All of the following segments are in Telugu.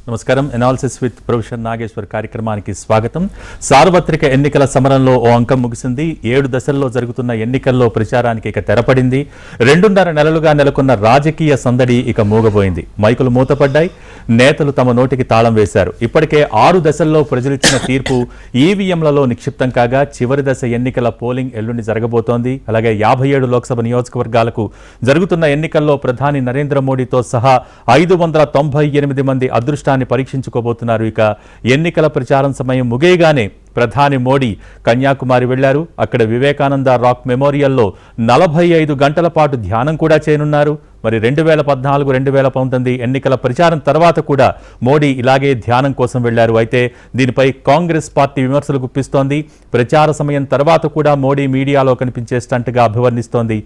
నమస్కారం. ఎనాలిసిస్ విత్ ప్రొఫెసర్ నాగేశ్వర్ కార్యక్రమానికి స్వాగతం. సార్వత్రిక ఎన్నికల సమరంలో ఓ అంకం ముగిసింది. 7 దశల్లో జరుగుతున్న ఎన్నికల్లో ప్రచారానికి ఇక తెరపడింది. 2.5 నెలలుగా నెలకొన్న రాజకీయ సందడి ఇక మూగబోయింది. మైకులు మూతపడ్డాయి, నేతలు తమ నోటికి తాళం వేశారు. ఇప్పటికే 6 దశల్లో ప్రజలిచ్చిన తీర్పు ఈవీఎంలలో నిక్షిప్తం కాగా చివరి దశ ఎన్నికల పోలింగ్ ఎల్లుండి జరగబోతోంది. అలాగే 57 లోక్సభ నియోజకవర్గాలకు జరుగుతున్న ఎన్నికల్లో ప్రధాని నరేంద్ర మోడీతో సహా 598 మంది అదృష్టాన్ని పరీక్షించుకోబోతున్నారు. ఇక ఎన్నికల ప్రచారం సమయం ముగియగానే ప్రధాని మోడీ కన్యాకుమారి వెళ్లారు. అక్కడ వివేకానంద రాక్ మెమోరియల్లో 45 గంటల పాటు ధ్యానం కూడా చేయనున్నారు. మరి 2014-2019 ఎన్నికల ప్రచారం తర్వాత కూడా మోడీ ఇలాగే ధ్యానం కోసం వెళ్లారు. అయితే దీనిపై కాంగ్రెస్ పార్టీ విమర్శలు గుప్పిస్తోంది. ప్రచార సమయం తర్వాత కూడా మోడీ మీడియాలో కనిపించే స్టంట్గా అభివర్ణిస్తోంది.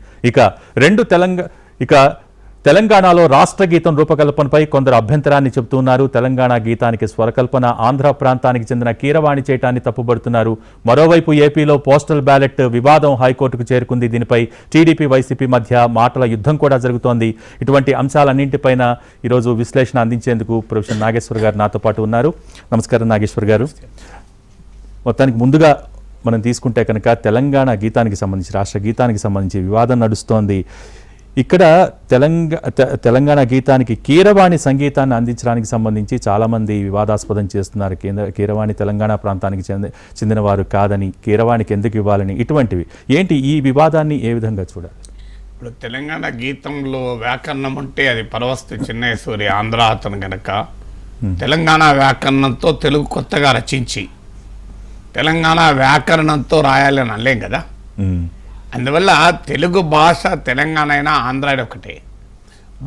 తెలంగాణలో రాష్ట్ర గీతం రూపకల్పనపై కొందరు అభ్యంతరాన్ని చెబుతున్నారు. తెలంగాణ గీతానికి స్వరకల్పన ఆంధ్ర ప్రాంతానికి చెందిన కీరవాణి చేయటాన్ని తప్పుబడుతున్నారు. మరోవైపు ఏపీలో పోస్టల్ బ్యాలెట్ వివాదం హైకోర్టుకు చేరుకుంది. దీనిపై టీడీపీ వైసీపీ మధ్య మాటల యుద్ధం కూడా జరుగుతోంది. ఇటువంటి అంశాలన్నింటిపైన ఈరోజు విశ్లేషణ అందించేందుకు ప్రొఫెసర్ నాగేశ్వర్ గారు నాతో పాటు ఉన్నారు. నమస్కారం నాగేశ్వర్ గారు. మొత్తానికి ముందుగా మనం తీసుకుంటే కనుక తెలంగాణ గీతానికి సంబంధించి, రాష్ట్ర గీతానికి సంబంధించి వివాదం నడుస్తోంది. ఇక్కడ తెలంగాణ గీతానికి కీరవాణి సంగీతాన్ని అందించడానికి సంబంధించి చాలామంది వివాదాస్పదం చేస్తున్నారు. కీరవాణి తెలంగాణ ప్రాంతానికి చెందిన వారు కాదని, కీరవాణికి ఎందుకు ఇవ్వాలని, ఇటువంటివి ఏంటి ఈ వివాదాన్ని ఏ విధంగా చూడాలి? ఇప్పుడు తెలంగాణ గీతంలో వ్యాకరణం ఉంటే అది పరవస్తు చిన్నయ్య సూరి ఆంధ్ర అతను గనక తెలంగాణ వ్యాకరణంతో తెలుగు కొత్తగా రచించి తెలంగాణ వ్యాకరణంతో రాయాలని అనలేం కదా. అందువల్ల తెలుగు భాష తెలంగాణ అయినా ఆంధ్ర ఒకటే.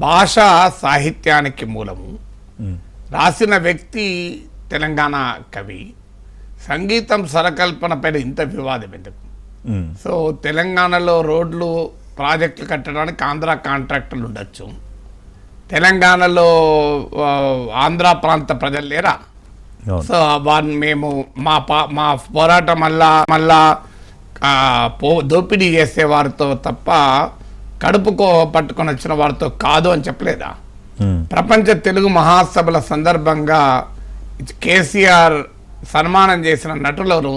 భాష సాహిత్యానికి మూలము. రాసిన వ్యక్తి తెలంగాణ కవి. సంగీతం స్వరకల్పన పైన ఇంత వివాదం ఎందుకు? సో తెలంగాణలో రోడ్లు ప్రాజెక్టులు కట్టడానికి ఆంధ్ర కాంట్రాక్టర్లు ఉండొచ్చు. తెలంగాణలో ఆంధ్ర ప్రాంత ప్రజలు లేరా? సో వారిని మేము మా పోరాటం మళ్ళా దోపిడీ చేసే వారితో తప్ప కడుపుకో పట్టుకొని వచ్చిన వారితో కాదు అని చెప్పలేదా? ప్రపంచ తెలుగు మహాసభల సందర్భంగా కేసీఆర్ సన్మానం చేసిన నటులు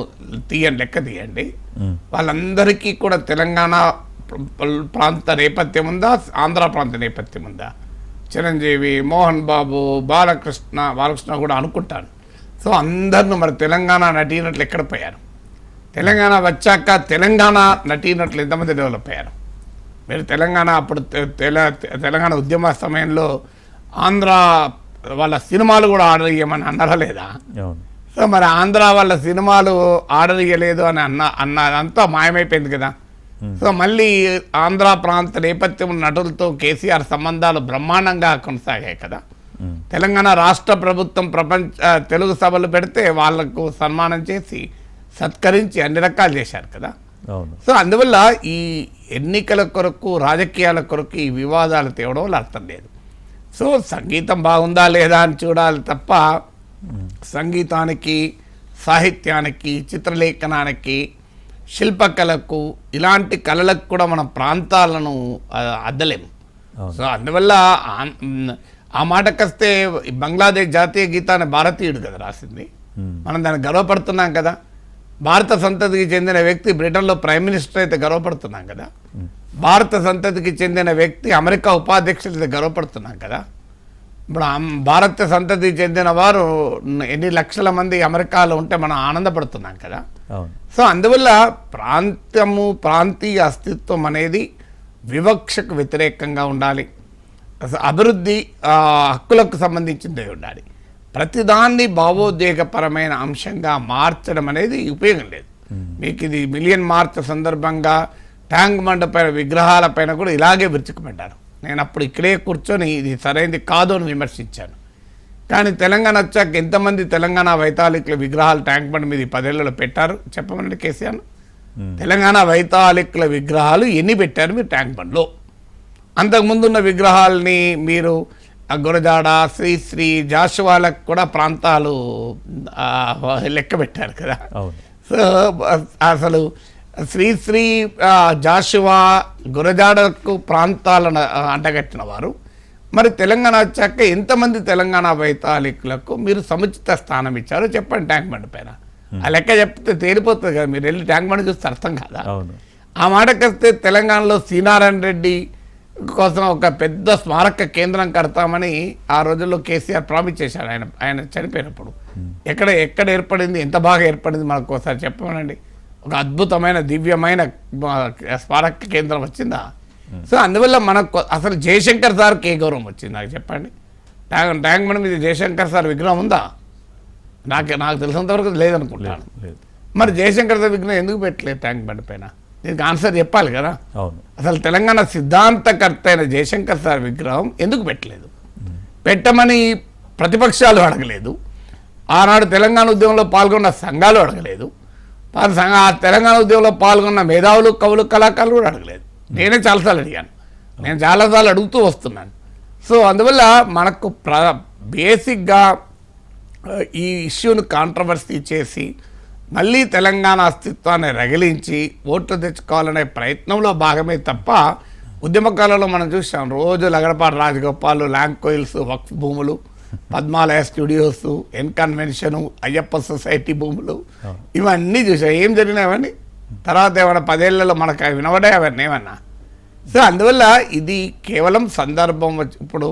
లెక్క తీయండి. వాళ్ళందరికీ కూడా తెలంగాణ ప్రాంత నేపథ్యం ఉందా, ఆంధ్ర ప్రాంత నేపథ్యం ఉందా? చిరంజీవి, మోహన్ బాబు, బాలకృష్ణ కూడా అనుకుంటాను. సో అందరిని మరి తెలంగాణ నటీనట్లు ఎక్కడ పోయారు? తెలంగాణ వచ్చాక తెలంగాణ నటీనట్లు ఎంతమంది డెవలప్ అయ్యారు? మీరు తెలంగాణ అప్పుడు తెలంగాణ ఉద్యమ సమయంలో ఆంధ్ర వాళ్ళ సినిమాలు కూడా ఆర్డర్ ఇవ్వమని అన్నారా లేదా? సో మరి ఆంధ్ర వాళ్ళ సినిమాలు ఆర్డర్ ఇవ్వలేదు అని అదంతా మాయమైపోయింది కదా. సో మళ్ళీ ఆంధ్ర ప్రాంత నేపథ్యం నటులతో కేసీఆర్ సంబంధాలు బ్రహ్మాండంగా కొనసాగాయి కదా. తెలంగాణ రాష్ట్ర ప్రభుత్వం తెలుగు సభలు పెడితే వాళ్లకు సన్మానం చేసి సత్కరించి అన్ని రకాలు చేశారు కదా. సో అందువల్ల ఈ ఎన్నికల కొరకు, రాజకీయాల కొరకు ఈ వివాదాలు తేవడం వల్ల అర్థం లేదు. సో సంగీతం బాగుందా లేదా అని చూడాలి తప్ప సంగీతానికి, సాహిత్యానికి, చిత్రలేఖనానికి, శిల్పకళకు, ఇలాంటి కళలకు కూడా మన ప్రాంతాలను అద్దలేము. సో అందువల్ల ఆ మాటకొస్తే బంగ్లాదేశ్ జాతీయ గీతాన్ని భారతీయుడు కదా రాసింది. మనం దాన్ని గర్వపడుతున్నాం కదా. భారత సంతతికి చెందిన వ్యక్తి బ్రిటన్లో ప్రైమ్ మినిస్టర్ అయితే గర్వపడుతున్నాం కదా. భారత సంతతికి చెందిన వ్యక్తి అమెరికా ఉపాధ్యక్షులు అయితే గర్వపడుతున్నాం కదా. ఇప్పుడు భారత సంతతికి చెందిన వారు ఎన్ని లక్షల మంది అమెరికాలో ఉంటే మనం ఆనందపడుతున్నాం కదా. సో అందువల్ల ప్రాంతీయ అస్తిత్వం అనేది వివక్షకు వ్యతిరేకంగా ఉండాలి. అభివృద్ధి హక్కులకు సంబంధించిందే ఉండాలి. ప్రతిదాన్ని భావోద్వేగపరమైన అంశంగా మార్చడం అనేది ఉపయోగం లేదు. మీకు ఇది మిలియన్ మార్చ్ సందర్భంగా ట్యాంక్ బండ్ పైన విగ్రహాల పైన కూడా ఇలాగే విరుచుకుపడ్డారు. నేను అప్పుడు ఇక్కడే కూర్చొని ఇది సరైనది కాదు అని విమర్శించాను. కానీ తెలంగాణ వచ్చాక ఎంతమంది తెలంగాణ వైతాళికుల విగ్రహాలు ట్యాంక్ బండ్ మీద 10 ఏళ్లలో పెట్టారు చెప్పమనండి కేసీఆర్. తెలంగాణ వైతాళికుల విగ్రహాలు ఎన్ని పెట్టారు మీరు ట్యాంక్ బండ్లో? అంతకుముందున్న విగ్రహాలని మీరు గురజాడ, శ్రీ జాషువాలకు కూడా ప్రాంతాలు లెక్క పెట్టారు కదా. సో అసలు శ్రీ జాషువా, గురజాడకు ప్రాంతాలను అంటగట్టిన వారు మరి తెలంగాణ వచ్చాక ఎంతమంది తెలంగాణ వైతాళికులకు మీరు సముచిత స్థానం ఇచ్చారో చెప్పండి ట్యాంక్ బండ్ పైన. ఆ లెక్క చెప్తే తేలిపోతుంది కదా, మీరు వెళ్ళి ట్యాంక్ బండ్ చూస్తే అర్థం కాదా? ఆ మాటకొస్తే తెలంగాణలో శ్రీనారాయణ రెడ్డి కోసం ఒక పెద్ద స్మారక కేంద్రం కడతామని ఆ రోజుల్లో కేసీఆర్ ప్రామిస్ చేశాడు ఆయన చనిపోయినప్పుడు. ఎక్కడ ఏర్పడింది, ఎంత బాగా ఏర్పడింది మనకు ఒకసారి చెప్పమనండి. ఒక అద్భుతమైన దివ్యమైన స్మారక కేంద్రం వచ్చిందా? సో అందువల్ల మనకు అసలు జయశంకర్ సార్కి ఏ గౌరవం వచ్చింది నాకు చెప్పండి? ట్యాంక్ బండ్ మీద జయశంకర్ సార్ విగ్రహం ఉందా? నాకు తెలిసినంతవరకు లేదనుకుంటాను. మరి జయశంకర్ సార్ విగ్రహం ఎందుకు పెట్టలేదు ట్యాంక్ బండ్ పైన? దీనికి ఆన్సర్ చెప్పాలి కదా. అసలు తెలంగాణ సిద్ధాంతకర్త అయిన జయశంకర్ సార్ విగ్రహం ఎందుకు పెట్టలేదు? పెట్టమని ప్రతిపక్షాలు అడగలేదు, ఆనాడు తెలంగాణ ఉద్యమంలో పాల్గొన్న సంఘాలు అడగలేదు, ఆ తెలంగాణ ఉద్యమంలో పాల్గొన్న మేధావులు, కవులు, కళాకారులు కూడా అడగలేదు. నేనే చాలాసార్లు అడిగాను, నేను చాలాసార్లు అడుగుతూ వస్తున్నాను. సో అందువల్ల మనకు బేసిక్గా ఈ ఇష్యూను కాంట్రవర్సీ చేసి మళ్ళీ తెలంగాణ అస్తిత్వాన్ని రగిలించి ఓట్లు తెచ్చుకోవాలనే ప్రయత్నంలో భాగమే తప్ప, ఉద్యమకాలంలో మనం చూసాం రోజు లగడపాటి రాజగోపాల్, ల్యాండ్ కోయిల్స్, వక్ఫ్ భూములు, పద్మాలయ స్టూడియోస్, ఎన్కన్వెన్షను, అయ్యప్ప సొసైటీ భూములు, ఇవన్నీ చూసాం. ఏం జరిగినాయవన్నీ తర్వాత ఏమన్నా 10 ఏళ్లలో మనకు వినబడే అవన్నీ ఏమన్నా? సో అందువల్ల ఇది కేవలం సందర్భం. ఇప్పుడు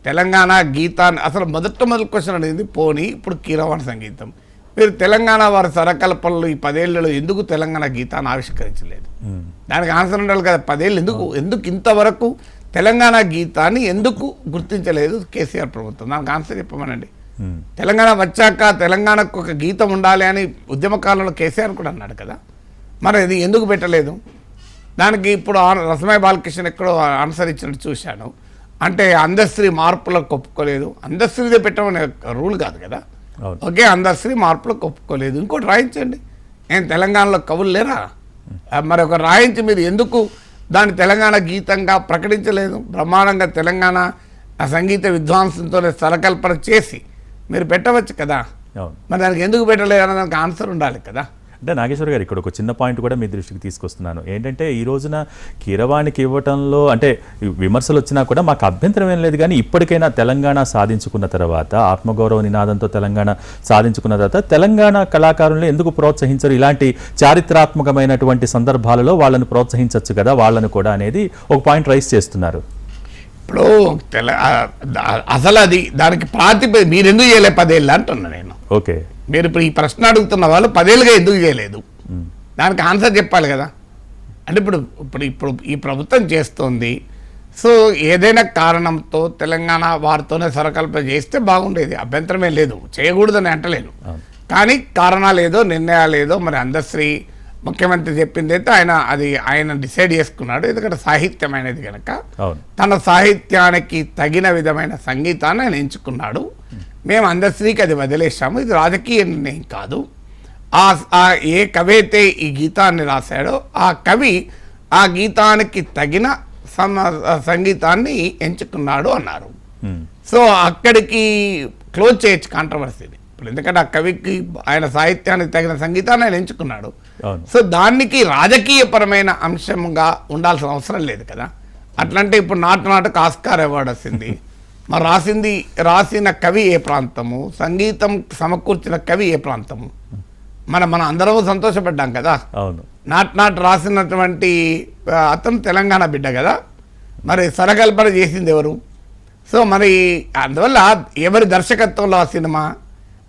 తెలంగాణ గీతాన్ని అసలు మొదటి క్వశ్చన్ అనేది పోనీ ఇప్పుడు కీరవాణి సంగీతం, మీరు తెలంగాణ వారి సరకల్పనలు ఈ 10 ఏళ్లలో ఎందుకు తెలంగాణ గీతాన్ని ఆవిష్కరించలేదు? దానికి ఆన్సర్ ఉండాలి కదా. 10 ఏళ్ళు ఎందుకు ఇంతవరకు తెలంగాణ గీతాన్ని ఎందుకు గుర్తించలేదు కేసీఆర్ ప్రభుత్వం? దానికి ఆన్సర్ చెప్పమనండి. తెలంగాణ వచ్చాక తెలంగాణకు ఒక గీతం ఉండాలి అని ఉద్యమకాలంలో కేసీఆర్ కూడా అన్నాడు కదా, మరి ఇది ఎందుకు పెట్టలేదు? దానికి ఇప్పుడు రసమయ బాలకృష్ణ ఎక్కడో ఆన్సర్ ఇచ్చినట్టు చూశాను. అంటే అందశ్రీ మార్పులకు ఒప్పుకోలేదు. అందశ్రీదే పెట్టమనే రూల్ కాదు కదా. ఓకే, అందశ్రీ మార్పులకు ఒప్పుకోలేదు. ఇంకోటి రాయించండి. నేను తెలంగాణలో కవులు లేరా? మరి ఒక రాయించి మీరు ఎందుకు దాన్ని తెలంగాణ గీతంగా ప్రకటించలేదు? బ్రహ్మాండంగా తెలంగాణ సంగీత విద్వాంసంతోనే సరకల్పన చేసి మీరు పెట్టవచ్చు కదా. మరి దానికి ఎందుకు పెట్టలేదు అన్న దానికి ఆన్సర్ ఉండాలి కదా. అంటే నాగేశ్వర్ గారు, ఇక్కడ ఒక చిన్న పాయింట్ కూడా మీ దృష్టికి తీసుకొస్తున్నాను. ఏంటంటే ఈ రోజున కీరవాణికి ఇవ్వటంలో అంటే విమర్శలు వచ్చినా కూడా మాకు అభ్యంతరం ఏం లేదు, కానీ ఇప్పటికైనా తెలంగాణ సాధించుకున్న తర్వాత, ఆత్మగౌరవ నినాదంతో తెలంగాణ సాధించుకున్న తర్వాత తెలంగాణ కళాకారులను ఎందుకు ప్రోత్సహించరు? ఇలాంటి చారిత్రాత్మకమైనటువంటి సందర్భాలలో వాళ్ళని ప్రోత్సహించవచ్చు కదా వాళ్ళను కూడా అనేది ఒక పాయింట్ రైజ్ చేస్తున్నారు. ఇప్పుడు అసలు అది దానికి మీరు ఎందుకు చేయలే 10 ఏళ్ళు అంటున్నా నేను. ఓకే, మీరు ఇప్పుడు ఈ ప్రశ్న అడుగుతున్న వాళ్ళు 10 ఏళ్ళుగా ఎందుకు చేయలేదు? దానికి ఆన్సర్ చెప్పాలి కదా. అంటే ఇప్పుడు ఈ ప్రభుత్వం చేస్తోంది. సో ఏదైనా కారణంతో తెలంగాణ వారితోనే సరకల్పన చేస్తే బాగుండేది, అభ్యంతరమే లేదు, చేయకూడదని అంటలేను. కానీ కారణాలు ఏదో, నిర్ణయాలు ఏదో, మరి అందశ్రీ ముఖ్యమంత్రి చెప్పింది అయితే ఆయన డిసైడ్ చేసుకున్నాడు. ఎందుకంటే సాహిత్యం అనేది కనుక తన సాహిత్యానికి తగిన విధమైన సంగీతాన్ని ఆయన ఎంచుకున్నాడు. మేము అందశ్రీకి అది వదిలేసాము. ఇది రాజకీయ నిర్ణయం కాదు. ఏ కవి అయితే ఈ గీతాన్ని రాశాడో ఆ కవి ఆ గీతానికి తగిన సంగీతాన్ని ఎంచుకున్నాడు అన్నారు. సో అక్కడికి క్లోజ్ చేయొచ్చు కాంట్రవర్సీని. ఇప్పుడు ఎందుకంటే ఆ కవికి ఆయన సాహిత్యానికి తగిన సంగీతాన్ని ఆయన ఎంచుకున్నాడు. సో దానికి రాజకీయపరమైన అంశంగా ఉండాల్సిన అవసరం లేదు కదా. అట్లంటే ఇప్పుడు నాటుకు ఆస్కార్ అవార్డు వచ్చింది. మరి రాసిన కవి ఏ ప్రాంతము, సంగీతం సమకూర్చిన కవి ఏ ప్రాంతము? మన అందరము సంతోషపడ్డాం కదా. నాటు రాసినటువంటి అతను తెలంగాణ బిడ్డ కదా. మరి సరకల్పన చేసింది ఎవరు? సో మరి అందువల్ల ఎవరి దర్శకత్వంలో ఆ సినిమా,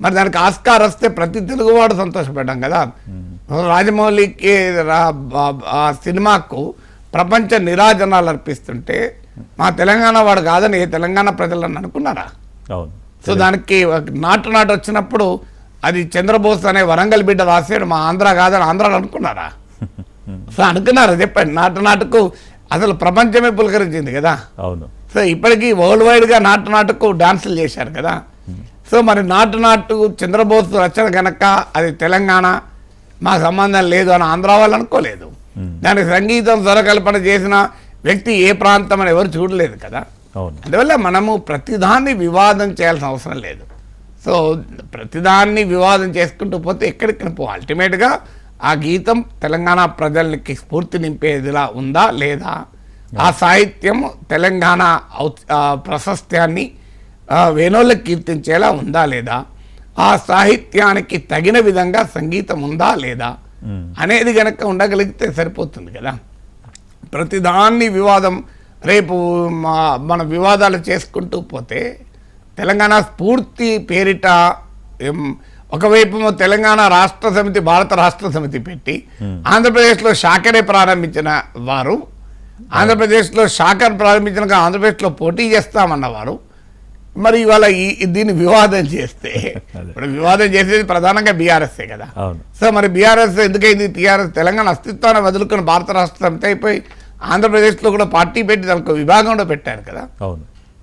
మరి దానికి ఆస్కార్ వస్తే ప్రతి తెలుగువాడు సంతోషపడ్డాం కదా. రాజమౌళికి ఆ సినిమాకు ప్రపంచ నిరాజనాలు అర్పిస్తుంటే మా తెలంగాణ వాడు కాదని ఏ తెలంగాణ ప్రజలను అనుకున్నారా? సో దానికి నాటు వచ్చినప్పుడు అది చంద్రబోస్ అనే వరంగల్ బిడ్డ రాసాడు, మా ఆంధ్ర కాదని ఆంధ్రాలో అనుకున్నారా? సో అనుకున్నారా చెప్పండి. నాటుకు అసలు ప్రపంచమే పులకరించింది కదా. సో ఇప్పటికీ వరల్డ్ వైడ్గా నాటుకు డాన్సులు చేశారు కదా. సో మరి నాటు చంద్రబోస్ రచన కనుక అది తెలంగాణ మాకు సంబంధం లేదు అని ఆంధ్ర వాళ్ళు అనుకోలేదు. దానికి సంగీతం స్వరకల్పన చేసిన వ్యక్తి ఏ ప్రాంతం అని ఎవరు చూడలేదు కదా. అందువల్ల మనము ప్రతిదాన్ని వివాదం చేయాల్సిన అవసరం లేదు. సో ప్రతిదాన్ని వివాదం చేసుకుంటూ పోతే ఎక్కడికి పో, అల్టిమేట్గా ఆ గీతం తెలంగాణ ప్రజలకి స్ఫూర్తి నింపేదిలా ఉందా లేదా ఆ సాహిత్యం తెలంగాణ ప్రశస్త్యాన్ని వేణోళ్ళకి కీర్తించేలా ఉందా లేదా, ఆ సాహిత్యానికి తగిన విధంగా సంగీతం ఉందా లేదా అనేది గనక ఉండగలిగితే సరిపోతుంది కదా. ప్రతిదాన్ని వివాదం, రేపు మన వివాదాలు చేసుకుంటూ పోతే తెలంగాణ స్ఫూర్తి పేరిట ఒకవైపు తెలంగాణ రాష్ట్ర సమితి, భారత రాష్ట్ర సమితి పెట్టి ఆంధ్రప్రదేశ్లో శాఖనే ప్రారంభించిన వారు, ఆంధ్రప్రదేశ్లో శాఖను ప్రారంభించిన ఆంధ్రప్రదేశ్లో పోటీ చేస్తామన్నవారు మరి ఇవాళ దీన్ని వివాదం చేస్తే, ఇప్పుడు వివాదం చేసేది ప్రధానంగా బీఆర్ఎస్ఏ కదా. సో మరి బీఆర్ఎస్ ఎందుకైంది? టీఆర్ఎస్ తెలంగాణ అస్తిత్వాన్ని వదులుకొని భారత రాష్ట్ర సమితి అయిపోయి ఆంధ్రప్రదేశ్లో కూడా పార్టీ పెట్టి దానికి విభాగంలో పెట్టారు కదా.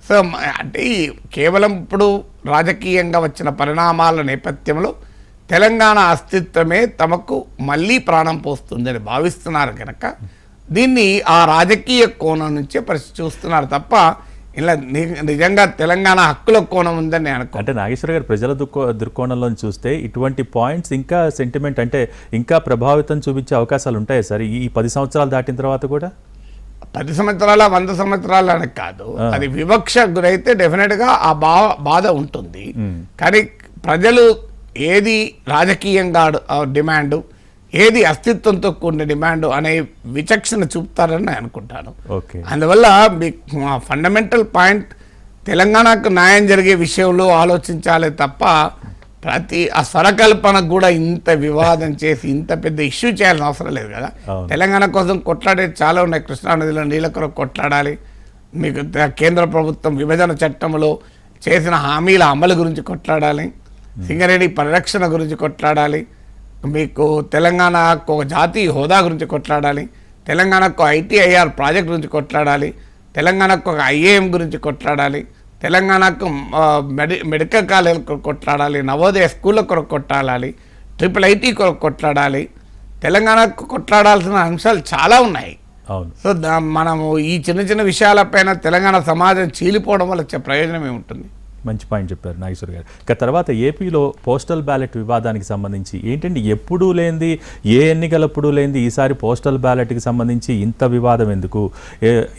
సో అంటే కేవలం ఇప్పుడు రాజకీయంగా వచ్చిన పరిణామాల నేపథ్యంలో తెలంగాణ అస్తిత్వమే తమకు మళ్ళీ ప్రాణం పోస్తుందని భావిస్తున్నారు కనుక దీన్ని ఆ రాజకీయ కోణం నుంచే చూస్తున్నారు తప్ప ఇలా నిజంగా తెలంగాణ హక్కుల కోణం ఉందని నేను అనుకో. అంటే నాగేశ్వర గారు ప్రజల దృక్కోణంలో చూస్తే ఇటువంటి పాయింట్స్ ఇంకా సెంటిమెంట్ అంటే ఇంకా ప్రభావితం చూపించే అవకాశాలు ఉంటాయి సార్ ఈ 10 సంవత్సరాలు దాటిన తర్వాత కూడా? 10 సంవత్సరాల 100 సంవత్సరాలు అని కాదు, అది వివక్ష గురైతే డెఫినెట్గా ఆ బాధ ఉంటుంది. కానీ ప్రజలు ఏది రాజకీయంగా డిమాండ్, ఏది అస్తిత్వంతో కూడిన డిమాండ్ అనే విచక్షణ చూపుతారని నేను అనుకుంటాను. అందువల్ల ఫండమెంటల్ పాయింట్ తెలంగాణకు న్యాయం జరిగే విషయంలో ఆలోచించాలి తప్ప ప్రతి ఆ స్వరకల్పనకు కూడా ఇంత వివాదం చేసి ఇంత పెద్ద ఇష్యూ చేయాల్సిన అవసరం లేదు కదా. తెలంగాణ కోసం కొట్లాడేది చాలా ఉన్నాయి. కృష్ణానదిలో నీళ్ళ కొరకు కొట్లాడాలి, మీకు కేంద్ర ప్రభుత్వం విభజన చట్టంలో చేసిన హామీల అమలు గురించి కొట్లాడాలి, సింగరేణి పరిరక్షణ గురించి కొట్లాడాలి, మీకు తెలంగాణకు ఒక జాతీయ హోదా గురించి కొట్లాడాలి, తెలంగాణకు ఐటీఐఆర్ ప్రాజెక్ట్ గురించి కొట్లాడాలి, తెలంగాణకు ఒక ఐఏఎం గురించి కొట్లాడాలి, తెలంగాణకు మెడికల్ కాలేజీల కొరకు కొట్లాడాలి, నవోదయ స్కూళ్ళ కొరకు కొట్లాడాలి, IIIT కొరకు కొట్లాడాలి. తెలంగాణకు కొట్లాడాల్సిన అంశాలు చాలా ఉన్నాయి. సో మనము ఈ చిన్న చిన్న విషయాలపైన తెలంగాణ సమాజం చీలిపోవడం వల్ల వచ్చే ప్రయోజనం ఏముంటుంది? మంచి పాయింట్ చెప్పారు నాగేశ్వర్ గారు. ఇక తర్వాత ఏపీలో పోస్టల్ బ్యాలెట్ వివాదానికి సంబంధించి ఏంటంటే ఎప్పుడూ లేనిది, ఏ ఎన్నికలప్పుడు లేనిది ఈసారి పోస్టల్ బ్యాలెట్కి సంబంధించి ఇంత వివాదం ఎందుకు?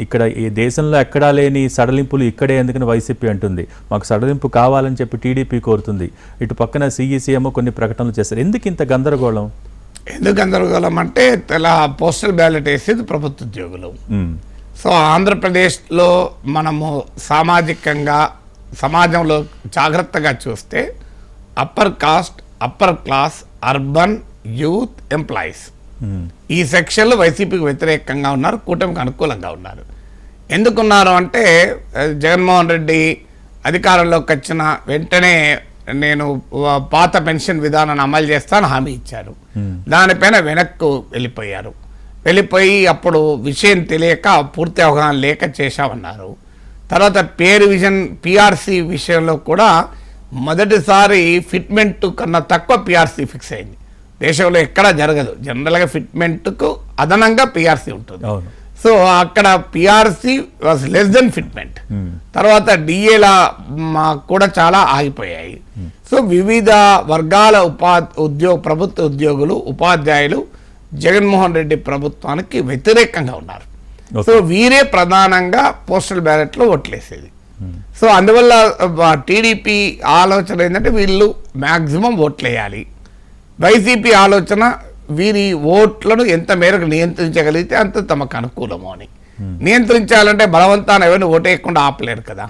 ఇక్కడ ఈ దేశంలో ఎక్కడా లేని సడలింపులు ఇక్కడే ఎందుకని వైసీపీ అంటుంది. మాకు సడలింపు కావాలని చెప్పి టీడీపీ కోరుతుంది. ఇటు పక్కన CEC కొన్ని ప్రకటనలు చేస్తారు. ఎందుకు ఇంత గందరగోళం? ఎందుకు గందరగోళం అంటే పోస్టల్ బ్యాలెట్ వేసేది ప్రభుత్వ ఉద్యోగులు. సో ఆంధ్రప్రదేశ్లో మనము సామాజికంగా సమాజంలో జాగ్రత్తగా చూస్తే upper caste, upper class, urban, youth, employees ఈ సెక్షన్లు వైసీపీకి వ్యతిరేకంగా ఉన్నారు, కూటమికి అనుకూలంగా ఉన్నారు. ఎందుకున్నారు అంటే జగన్మోహన్ రెడ్డి అధికారంలోకి వచ్చిన వెంటనే నేను పాత పెన్షన్ విధానాన్ని అమలు చేస్తాను హామీ ఇచ్చారు. దానిపైన వెనక్కు వెళ్ళిపోయి అప్పుడు విషయం తెలియక పూర్తి అవగాహన లేక చేశామన్నారు. తర్వాత పే రివిజన్ PRC విషయంలో కూడా మొదటిసారి ఫిట్మెంట్ కన్నా తక్కువ PRC ఫిక్స్ అయింది. దేశంలో ఎక్కడా జరగదు, జనరల్గా ఫిట్మెంట్కు అదనంగా PRC ఉంటుంది. సో అక్కడ PRC was less than fitment. తర్వాత DAల కూడా చాలా ఆగిపోయాయి. సో వివిధ వర్గాల ప్రభుత్వ ఉద్యోగులు, ఉపాధ్యాయులు జగన్మోహన్ రెడ్డి ప్రభుత్వానికి వ్యతిరేకంగా ఉన్నారు. సో వీరే ప్రధానంగా పోస్టల్ బ్యాలెట్లో ఓట్లేసేది. సో అందువల్ల టీడీపీ ఆలోచన ఏంటంటే వీళ్ళు మ్యాక్సిమం ఓట్లేయాలి. వైసీపీ ఆలోచన వీరి ఓట్లను ఎంత మేరకు నియంత్రించగలిగితే అంత తమకు అనుకూలము అని. నియంత్రించాలంటే బలవంతాన్ని ఎవరిని ఓటేయకుండా ఆపలేరు కదా.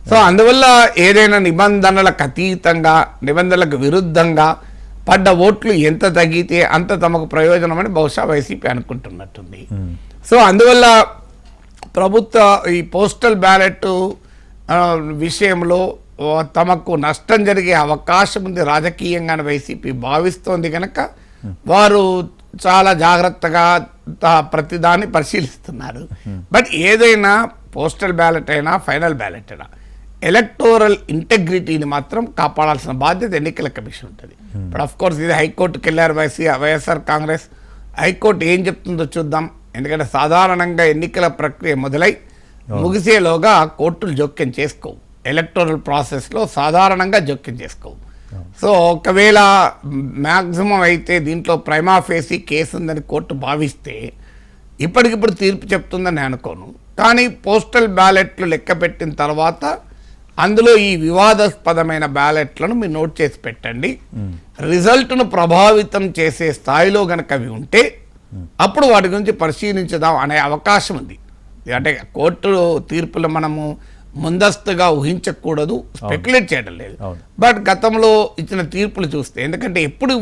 సో అందువల్ల ఏదైనా నిబంధనలకు అతీతంగా, నిబంధనలకు విరుద్ధంగా పడ్డ ఓట్లు ఎంత తగ్గితే అంత తమకు ప్రయోజనం అని బహుశా వైసీపీ అనుకుంటున్నట్టుంది. సో అందువల్ల ప్రభుత్వ ఈ పోస్టల్ బ్యాలెట్ విషయంలో తమకు నష్టం జరిగే అవకాశం ఉంది రాజకీయంగా వైసీపీ భావిస్తోంది కనుక వారు చాలా జాగ్రత్తగా ప్రతిదాన్ని పరిశీలిస్తున్నారు. బట్ ఏదైనా పోస్టల్ బ్యాలెట్ అయినా ఫైనల్ బ్యాలెట్ అయినా ఎలక్టోరల్ ఇంటెగ్రిటీని మాత్రం కాపాడాల్సిన బాధ్యత ఎన్నికల కమిషన్ ఉంటుంది. బట్ ఆఫ్ కోర్స్ ఇది హైకోర్టుకి వెళ్ళారు వైఎస్ఆర్ కాంగ్రెస్. హైకోర్టు ఏం చెప్తుందో చూద్దాం. ఎందుకంటే సాధారణంగా ఎన్నికల ప్రక్రియ మొదలై ముగిసేలోగా కోర్టులు జోక్యం చేసుకోవు. ఎలక్టోరల్ ప్రాసెస్లో సాధారణంగా జోక్యం చేసుకోవు. సో ఒకవేళ మ్యాక్సిమం అయితే దీంట్లో ప్రైమా ఫేసి కేసు ఉందని కోర్టు భావిస్తే ఇప్పటికిప్పుడు తీర్పు చెప్తుందని అనుకోను. కానీ పోస్టల్ బ్యాలెట్లు లెక్క పెట్టిన తర్వాత అందులో ఈ వివాదాస్పదమైన బ్యాలెట్లను మీరు నోట్ చేసి పెట్టండి. రిజల్ట్ను ప్రభావితం చేసే స్థాయిలో గనక అవి ఉంటే అప్పుడు వాటి గురించి పరిశీలించదాం అనే అవకాశం ఉంది. అంటే కోర్టు తీర్పులు మనము ముందస్తుగా ఊహించకూడదు, స్పెక్యులేట్ చేయడం లేదు. బట్ గతంలో ఇచ్చిన తీర్పులు చూస్తే, ఎందుకంటే ఎప్పుడు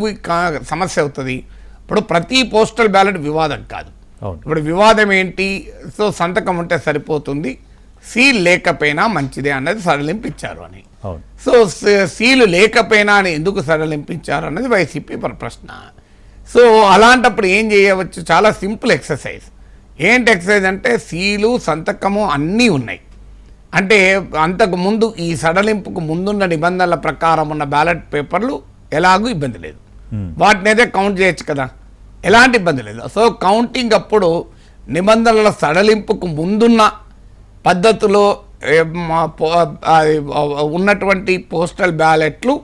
సమస్య అవుతుంది, ఇప్పుడు ప్రతి పోస్టల్ బ్యాలెట్ వివాదం కాదు. ఇప్పుడు వివాదం ఏంటి, సో సంతకం ఉంటే సరిపోతుంది, సీల్ లేకపోయినా మంచిదే అన్నది సడలింపించారు అని. సో సీలు లేకపోయినా అని ఎందుకు సడలింపించారు అన్నది వైసీపీ ప్రశ్న. సో అలాంటప్పుడు ఏం చేయవచ్చు, చాలా సింపుల్ ఎక్సర్సైజ్. ఏంటి ఎక్సర్సైజ్ అంటే సీలు సంతకము అన్నీ ఉన్నాయి. అంటే అంతకు ముందు ఈ సడలింపుకు ముందున్న నిబంధనల ప్రకారం ఉన్న బ్యాలెట్ పేపర్లు ఎలాగూ ఇబ్బంది లేదు, వాటిని అయితే కౌంట్ చేయొచ్చు కదా, ఎలాంటి ఇబ్బంది లేదు. సో కౌంటింగ్ అప్పుడు నిబంధనల సడలింపుకు ముందున్న పద్ధతిలో ఉన్నటువంటి పోస్టల్ బ్యాలెట్లు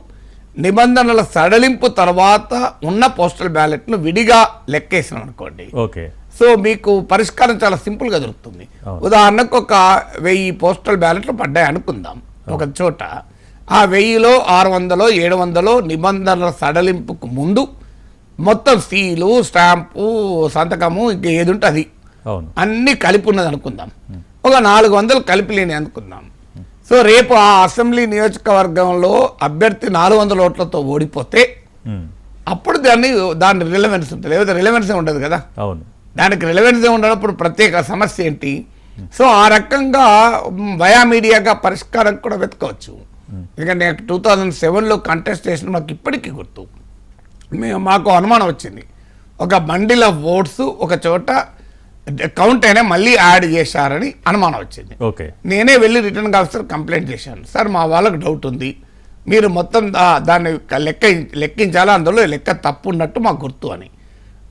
నిబంధనల సడలింపు తర్వాత ఉన్న పోస్టల్ బ్యాలెట్ను విడిగా లెక్కేసినాం అనుకోండి, ఓకే, సో మీకు పరిష్కారం చాలా సింపుల్గా దొరుకుతుంది. ఉదాహరణకు ఒక 1000 పోస్టల్ బ్యాలెట్లు పడ్డాయి అనుకుందాం ఒక చోట. ఆ 1000లో 600 700 నిబంధనల సడలింపుకు ముందు మొత్తం సీలు, స్టాంపు, సంతకము ఇంకా ఏది ఉంటే అది అన్నీ కలిపి ఉన్నది అనుకుందాం. ఒక 400 కలిపి లేని అనుకుందాం. సో రేపు ఆ అసెంబ్లీ నియోజకవర్గంలో అభ్యర్థి 400 ఓట్లతో ఓడిపోతే అప్పుడు దాని రిలవెన్స్ ఉంటుంది, లేకపోతే రిలవెన్సే ఉండదు కదా. దానికి రిలవెన్సే ఉండనప్పుడు ప్రత్యేక సమస్య ఏంటి? సో ఆ రకంగా వయా మీడియాగా పరిష్కారం కూడా వెతకవచ్చు. ఎందుకంటే 2007లో కంటెస్ట్ చేసిన మాకు ఇప్పటికీ గుర్తు. మాకు అనుమానం వచ్చింది, ఒక బండిల్ ఆఫ్ ఓట్స్ ఒక చోట కౌంట్ అయినా మళ్ళీ యాడ్ చేశారని అనుమానం వచ్చింది. నేనే వెళ్ళి రిటర్నింగ్ ఆఫీసర్ కంప్లైంట్ చేశాను, సార్ మా వాళ్ళకు డౌట్ ఉంది, మీరు మొత్తం దాన్ని లెక్కించాలా, అందులో లెక్క తప్పు ఉన్నట్టు మాకు గుర్తు అని.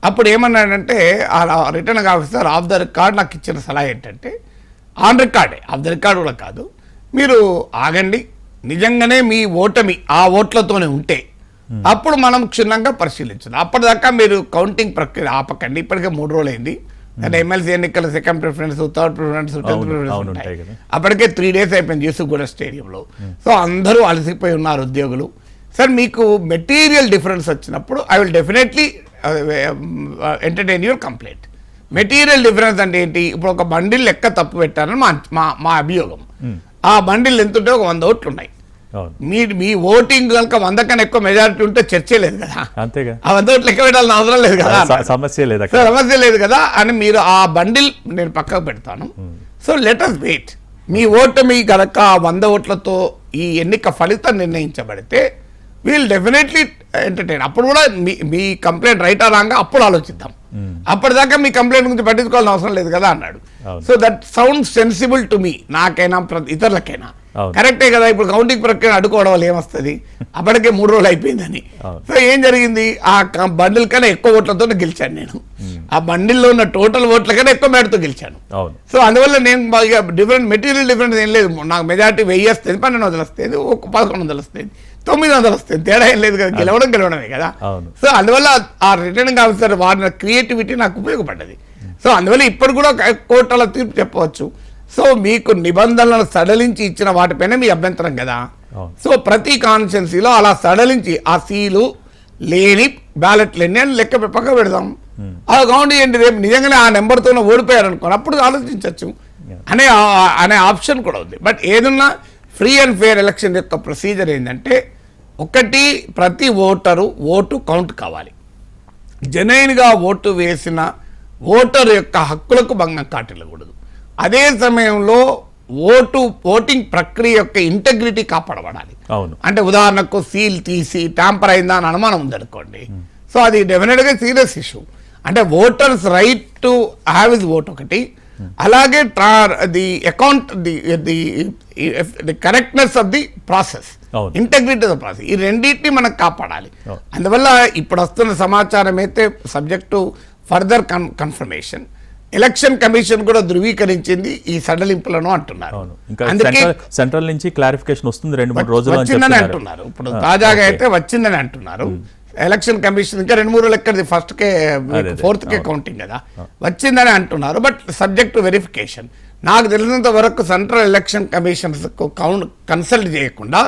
అప్పుడు ఏమన్నాడంటే ఆ returning officer of the record నాకు ఇచ్చిన సలహా ఏంటంటే, ఆన్ రికార్డే, ఆఫ్ ద రికార్డ్ కూడా కాదు, మీరు ఆగండి, నిజంగానే మీ ఓటమి ఆ ఓట్లతోనే ఉంటే అప్పుడు మనం క్షుణ్ణంగా పరిశీలించాలి. అప్పటిదాకా మీరు కౌంటింగ్ ప్రక్రియ ఆపకండి. ఇప్పటికే 3 రోజులు అయింది. అంటే ఎమ్మెల్సీ ఎన్నికల second preference, third preference, 10th preference ఉంటాయి. అప్పటికే 3 days అయిపోయింది యూసుఫ్గూడ స్టేడియంలో. సో అందరూ అలసిపోయి ఉన్నారు ఉద్యోగులు. సార్ మీకు మెటీరియల్ డిఫరెన్స్ వచ్చినప్పుడు I will definitely entertain your complaint. Material difference అంటే ఏంటి? ఇప్పుడు ఒక బండిల్ లెక్క తప్పు పెట్టారని మా అభియోగం. ఆ బండిల్ ఎంత ఉంటే ఒక 100 ఓట్లు ఉన్నాయి. మీ ఓటింగ్ కనుక 100 కన్నా ఎక్కువ మెజారిటీ ఉంటే చర్చే లేదు కదా, అంతేగా, ఆ 100 ఓట్లు లెక్క పెట్టాలని అవసరం లేదు కదా, సమస్య లేదు కదా అని మీరు ఆ బండిల్ నేను పక్కకు పెడతాను. So let us wait. మీ ఓటమి కనుక 100 ఓట్లతో ఈ ఎన్నిక ఫలితం నిర్ణయించబడితే వీల్ డెఫినెట్లీ ఎంటర్టైన్. అప్పుడు కూడా మీ కంప్లైంట్ రైటా రాంగా అప్పుడు ఆలోచిద్దాం. అప్పటిదాకా మీ కంప్లైంట్ గురించి పట్టించుకోవాల్సిన అవసరం లేదు కదా అన్నాడు. So that sound sensible to me, నాకైనా ఇతరులకైనా కరెక్టే కదా. ఇప్పుడు కౌంటింగ్ ప్రక్రియ అడ్డుకోవడం వల్ల ఏమొస్తుంది, అప్పటికే 3 రోజులు అయిపోయిందని. సో ఏం జరిగింది, ఆ బండిల్ కన్నా ఎక్కువ ఓట్లతో గెలిచాను నేను. ఆ బండిల్లో ఉన్న టోటల్ ఓట్ల కన్నా ఎక్కువ మేడతో గెలిచాను. సో అందువల్ల నేను డిఫరెంట్ మెటీరియల్ డిఫరెన్స్ ఏం లేదు. నాకు మెజారిటీ 1000 వస్తుంది, 1200 వస్తుంది, 1100 వస్తుంది, 900 వస్తుంది, తేడా ఏం లేదు కదా, గెలవడమే కదా. సో అందువల్ల ఆ రిటర్నింగ్ ఆఫీసర్ వాడిన క్రియేటివిటీ నాకు ఉపయోగపడ్డది. సో అందువల్ల ఇప్పుడు కూడా కోర్టుల తీర్పు చెప్పవచ్చు. సో మీకు నిబంధనలను సడలించి ఇచ్చిన వాటిపైన మీ అభ్యంతరం కదా. సో ప్రతి కాన్స్టిట్యున్సీలో అలా సడలించి ఆ సీలు లేని బ్యాలెట్లు ఎన్ని అని లెక్క పక్క పెడదాం. అది కౌంట్ చేయండి, రేపు నిజంగానే ఆ నెంబర్తోనే ఓడిపోయారు అనుకోండి, అప్పుడు ఆలోచించవచ్చు అనే ఆప్షన్ కూడా ఉంది. బట్ ఏదన్నా ఫ్రీ అండ్ ఫెయిర్ ఎలక్షన్ యొక్క ప్రొసీజర్ ఏంటంటే, ఒకటి, ప్రతి ఓటరు ఓటు కౌంట్ కావాలి. జెన్యూన్గా ఓటు వేసిన ఓటరు యొక్క హక్కులకు భంగం కాటిల్లకూడదు. అదే సమయంలో ఓటింగ్ ప్రక్రియ యొక్క ఇంటెగ్రిటీ కాపాడబడాలి. అంటే ఉదాహరణకు సీల్ తీసి ట్యాంపర్ అయిందా అని అనుమానం ఉందనుకోండి, సో అది డెఫినెట్గా సీరియస్ ఇష్యూ. అంటే voters right to have is vote ఒకటి, అలాగే the account the correctness of the process, integrity of the process, ఈ రెండింటిని మనం కాపాడాలి. అందువల్ల ఇప్పుడు వస్తున్న సమాచారం అయితే subject further confirmation, election commission కూడా ధృవీకరించింది ఈ సడలింపులను అంటున్నారు. అందుకే సెంట్రల్ నుంచి క్లారిఫికేషన్ వస్తుంది 2-3 రోజులు వచ్చిందని అంటున్నారు. ఇప్పుడు తాజాగా అయితే వచ్చిందని అంటున్నారు. ఎలక్షన్ కమిషన్ ఇంకా 2-3 రోజులు ఎక్కడిది, 4th కే కౌంటింగ్ కదా, వచ్చిందని అంటున్నారు. But subject to verification. నాకు తెలిసినంత వరకు సెంట్రల్ ఎలక్షన్ కమిషన్స్ కన్సల్ట్ చేయకుండా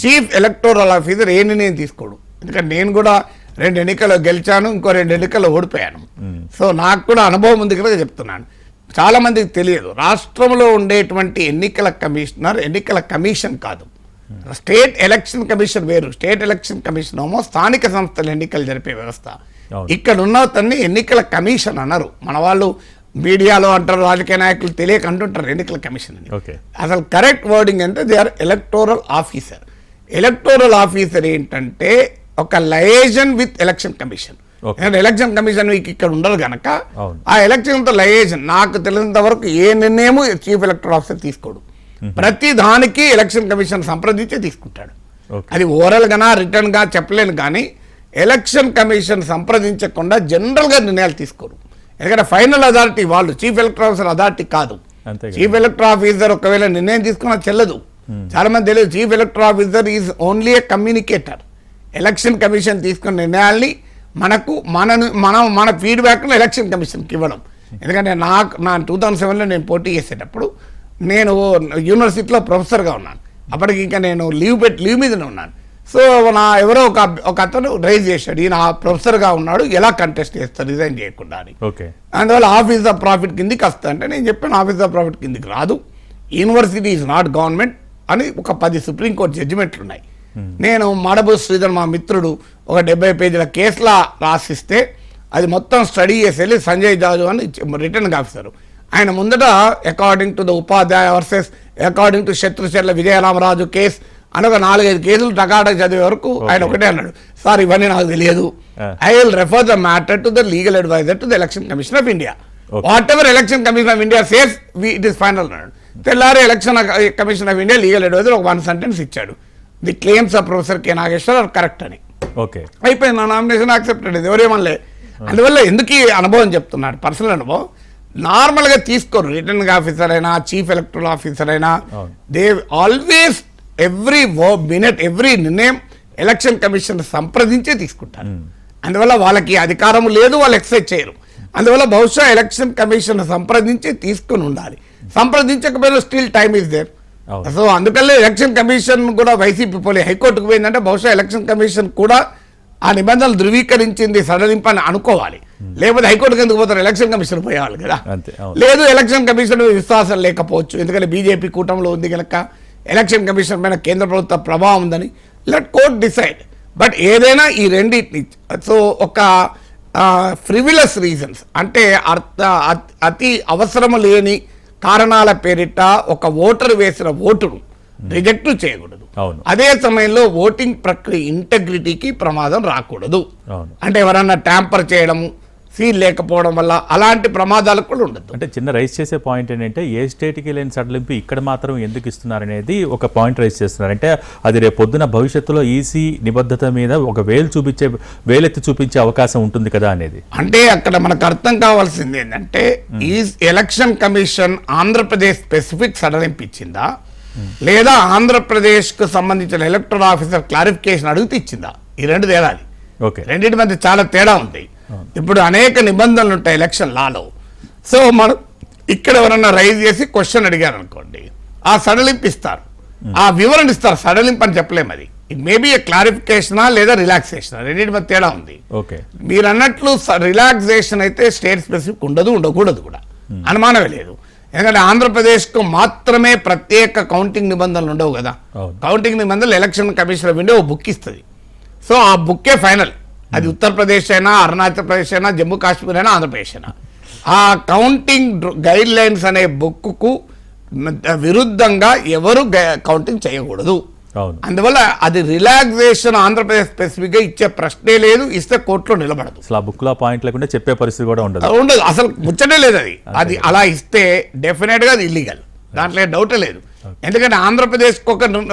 చీఫ్ ఎలక్టోరల్ ఆఫీసర్ ఏ నిర్ణయం తీసుకోడు. ఎందుకంటే నేను కూడా 2 ఎన్నికల్లో గెలిచాను, ఇంకో 2 ఎన్నికల్లో ఓడిపోయాను. సో నాకు కూడా అనుభవం ఉంది కదా చెప్తున్నాను. చాలా మందికి తెలియదు, రాష్ట్రంలో ఉండేటువంటి ఎన్నికల కమిషనర్ ఎన్నికల కమిషన్ కాదు, స్టేట్ ఎలక్షన్ కమిషన్ వేరు. స్టేట్ ఎలక్షన్ కమిషన్ ఏమో స్థానిక సంస్థల ఎన్నికలు జరిపే వ్యవస్థ. ఇక్కడ ఉన్న తన్ని ఎన్నికల కమిషన్ అన్నారు. మన వాళ్ళు మీడియాలో అంటారు, రాజకీయ నాయకులు తెలియక అంటుంటారు ఎన్నికల కమిషన్ అని. అసలు కరెక్ట్ వర్డింగ్ అంటే they are electoral officer. Electoral officer ఏంటంటే ఒక liaison with election commission. Election commission ఇక్కడ ఉండరు కనుక ఆ ఎలక్షన్ తో లయేజన్. నాకు తెలిసినంత వరకు ఏ నిర్ణయం చీఫ్ ఎలక్టోరల్ ఆఫీసర్ తీసుకోడు. ప్రతి దానికి ఎలక్షన్ కమిషన్ సంప్రదించే తీసుకుంటాడు. అది ఓరల్ గానా రిటర్న్ గా చెప్పలేను, కానీ ఎలక్షన్ కమిషన్ సంప్రదించకుండా జనరల్ గా నిర్ణయాలు తీసుకోరు. ఎందుకంటే ఫైనల్ అథారిటీ వాళ్ళు, చీఫ్ ఎలక్టోరల్ ఆఫీసర్ అథారిటీ కాదు. చీఫ్ ఎలక్టోరల్ ఆఫీసర్ ఒకవేళ నిర్ణయం తీసుకున్నా చెల్లదు. చాలా మంది తెలియదు, chief electoral officer is only A communicator. Election commission తీసుకున్న నిర్ణయాల్ని మన ఫీడ్బ్యాక్ను ఎలక్షన్ కమిషన్కి ఇవ్వడం. ఎందుకంటే నా 2007లో నేను పోటీ చేసేటప్పుడు నేను యూనివర్సిటీలో ప్రొఫెసర్గా ఉన్నాను. అప్పటికి ఇంకా నేను లీవ్ మీదనే ఉన్నాను. సో ఎవరో ఒక అతను రైజ్ చేశాడు, ఈయన ప్రొఫెసర్గా ఉన్నాడు, ఎలా కంటెస్ట్ చేస్తారు రిజైన్ చేయకుండా అని. అందువల్ల ఆఫీస్ ఆఫ్ ప్రాఫిట్ కిందికి వస్తా అంటే నేను చెప్పాను, ఆఫీస్ ఆఫ్ ప్రాఫిట్ కిందికి రాదు, యూనివర్సిటీ ఈజ్ నాట్ గవర్నమెంట్ అని ఒక 10 సుప్రీంకోర్టు జడ్జిమెంట్లు ఉన్నాయి. నేను మడబు శ్రీధర్ మా మిత్రుడు ఒక 70 పేజీల కేసులా రాసిస్తే అది మొత్తం స్టడీ చేసి వెళ్ళి సంజయ్ జాజు అని రిటర్నింగ్ ఆఫీసర్ ఆయన ముందట according to the Upadhyaya versus according to Satrucharla Vijayaramaraju case అని ఒక 4-5 కేసులు టకాట చదివే వరకు ఆయన ఒకటే అన్నాడు, సార్ ఇవన్నీ నాకు తెలియదు, I will refer the matter to the legal adviser to the election commission of India. Whatever election commission of India says it is final అన్నాడు. తెల్లారి election commission of India legal adviser ఒక 1 సెంటెన్స్ ఇచ్చాడు, the claims of professor K Nageshwar are correct అని. అయిపోయింది, నా నామినేషన్ యాక్సెప్టెడ్. ఎవరేమనలే. అందువల్ల ఎందుకు ఈ అనుభవం చెప్తున్నాడు, పర్సనల్ అనుభవం. నార్మల్గా తీసుకోరు, రిటర్నింగ్ ఆఫీసర్ అయినా చీఫ్ ఎలక్టరల్ ఆఫీసర్ అయినా, they always every minute every నిర్ణయం ఎలక్షన్ కమిషన్ సంప్రదించే తీసుకుంటారు. అందువల్ల వాళ్ళకి అధికారం లేదు, వాళ్ళు ఎక్సైజ్ చేయరు. అందువల్ల బహుశా ఎలక్షన్ కమిషన్ సంప్రదించి తీసుకుని ఉండాలి. సంప్రదించకపోయినా still time is there. So అందుకల్లే ఎలక్షన్ కమిషన్ కూడా వైసీపీ పోలీ హైకోర్టుకు పోయిందంటే బహుశా ఎలక్షన్ కమిషన్ కూడా ఆ నిబంధనలు ధృవీకరించింది సడలింపని అనుకోవాలి. లేకపోతే హైకోర్టుకి ఎందుకు పోతారు, ఎలక్షన్ కమిషన్ పోయేవాళ్ళు కదా. లేదు, ఎలక్షన్ కమిషన్ విశ్వాసం లేకపోవచ్చు, ఎందుకంటే బీజేపీ కూటమిలో ఉంది కనుక ఎలక్షన్ కమిషన్ పైన కేంద్ర ప్రభుత్వ ప్రభావం ఉందని. Let court decide. బట్ ఏదైనా ఈ రెండింటిని, సో ఒక ఫ్రివిలస్ రీజన్స్ అంటే అతి అవసరము లేని కారణాల పేరిట ఒక ఓటర్ వేసిన ఓటును రిజెక్ట్ చేయకూడదు. అదే సమయంలో ఓటింగ్ ప్రక్రియ ఇంటెగ్రిటీకి ప్రమాదం రాకూడదు. అంటే ఎవరన్నా ట్యాంపర్ చేయడము, సీల్ లేకపోవడం వల్ల అలాంటి ప్రమాదాలు కూడా ఉండదు. అంటే చిన్న రైజ్ చేసే పాయింట్ ఏంటంటే ఏ స్టేట్కి లేని సడలింపు ఇక్కడ మాత్రం ఎందుకు ఇస్తున్నారనేది ఒక పాయింట్ రైజ్ చేస్తున్నారు. అంటే అది రేపు పొద్దున భవిష్యత్తులో ఈసీ నిబద్ధత మీద ఒక వేలెత్తి చూపించే అవకాశం ఉంటుంది కదా అనేది. అంటే అక్కడ మనకు అర్థం కావాల్సింది ఏంటంటే ఈ ఎలక్షన్ కమిషన్ ఆంధ్రప్రదేశ్ స్పెసిఫిక్ సడలింపు ఇచ్చిందా, లేదా ఆంధ్రప్రదేశ్కు సంబంధించిన ఎలక్టరల్ ఆఫీసర్ క్లారిఫికేషన్ అడిగితే ఇచ్చిందా? ఈ రెండు తేడాలి. రెండింటి మధ్య చాలా తేడా ఉంది. ఇప్పుడు అనేక నిబంధనలు ఉంటాయి ఎలక్షన్ లాలో. సో మనం ఇక్కడ ఎవరన్నా రైజ్ చేసి క్వశ్చన్ అడిగారు అనుకోండి, ఆ సడలింపు ఇస్తారు, ఆ వివరణ ఇస్తారు. సడలింపు అని చెప్పలేము, అది ఇట్ మేబీ ఏ క్లారిఫికేషనా లేదా రిలాక్సేషన్, రెండింటి మధ్య తేడా ఉంది. మీరు అన్నట్లు రిలాక్సేషన్ అయితే స్టేట్ స్పెసిఫిక్ ఉండకూడదు కూడా, అనుమానమే లేదు. ఎందుకంటే ఆంధ్రప్రదేశ్కు మాత్రమే ప్రత్యేక కౌంటింగ్ నిబంధనలు ఉండవు కదా. కౌంటింగ్ నిబంధనలు ఎలక్షన్ కమిషన్ ఆఫ్ ఇండియా ఓ బుక్ ఇస్తుంది. సో ఆ బుక్కే ఫైనల్. అది ఉత్తరప్రదేశ్ అయినా, అరుణాచల్ ప్రదేశ్ అయినా, జమ్మూ కాశ్మీర్ అయినా, ఆంధ్రప్రదేశ్ అయినా. ఆ కౌంటింగ్ గైడ్ లైన్స్ అనే బుక్కు విరుద్ధంగా ఎవరు కౌంటింగ్ చేయకూడదు. అందువల్ల అది రిలాక్సేషన్ ఆంధ్రప్రదేశ్ స్పెసిఫిక్ గా ఇచ్చే ప్రశ్నే లేదు, ఇస్తే కోర్టులో నిలబడదు. బుక్ లో పాయింట్ లేకుండా చెప్పే పరిస్థితి కూడా ఉండదు, అసలు ముచ్చటే లేదు. అది అలా ఇస్తే డెఫినెట్ గా అది ఇల్లీగల్, దాంట్లో డౌటే లేదు. ఎందుకంటే ఆంధ్రప్రదేశ్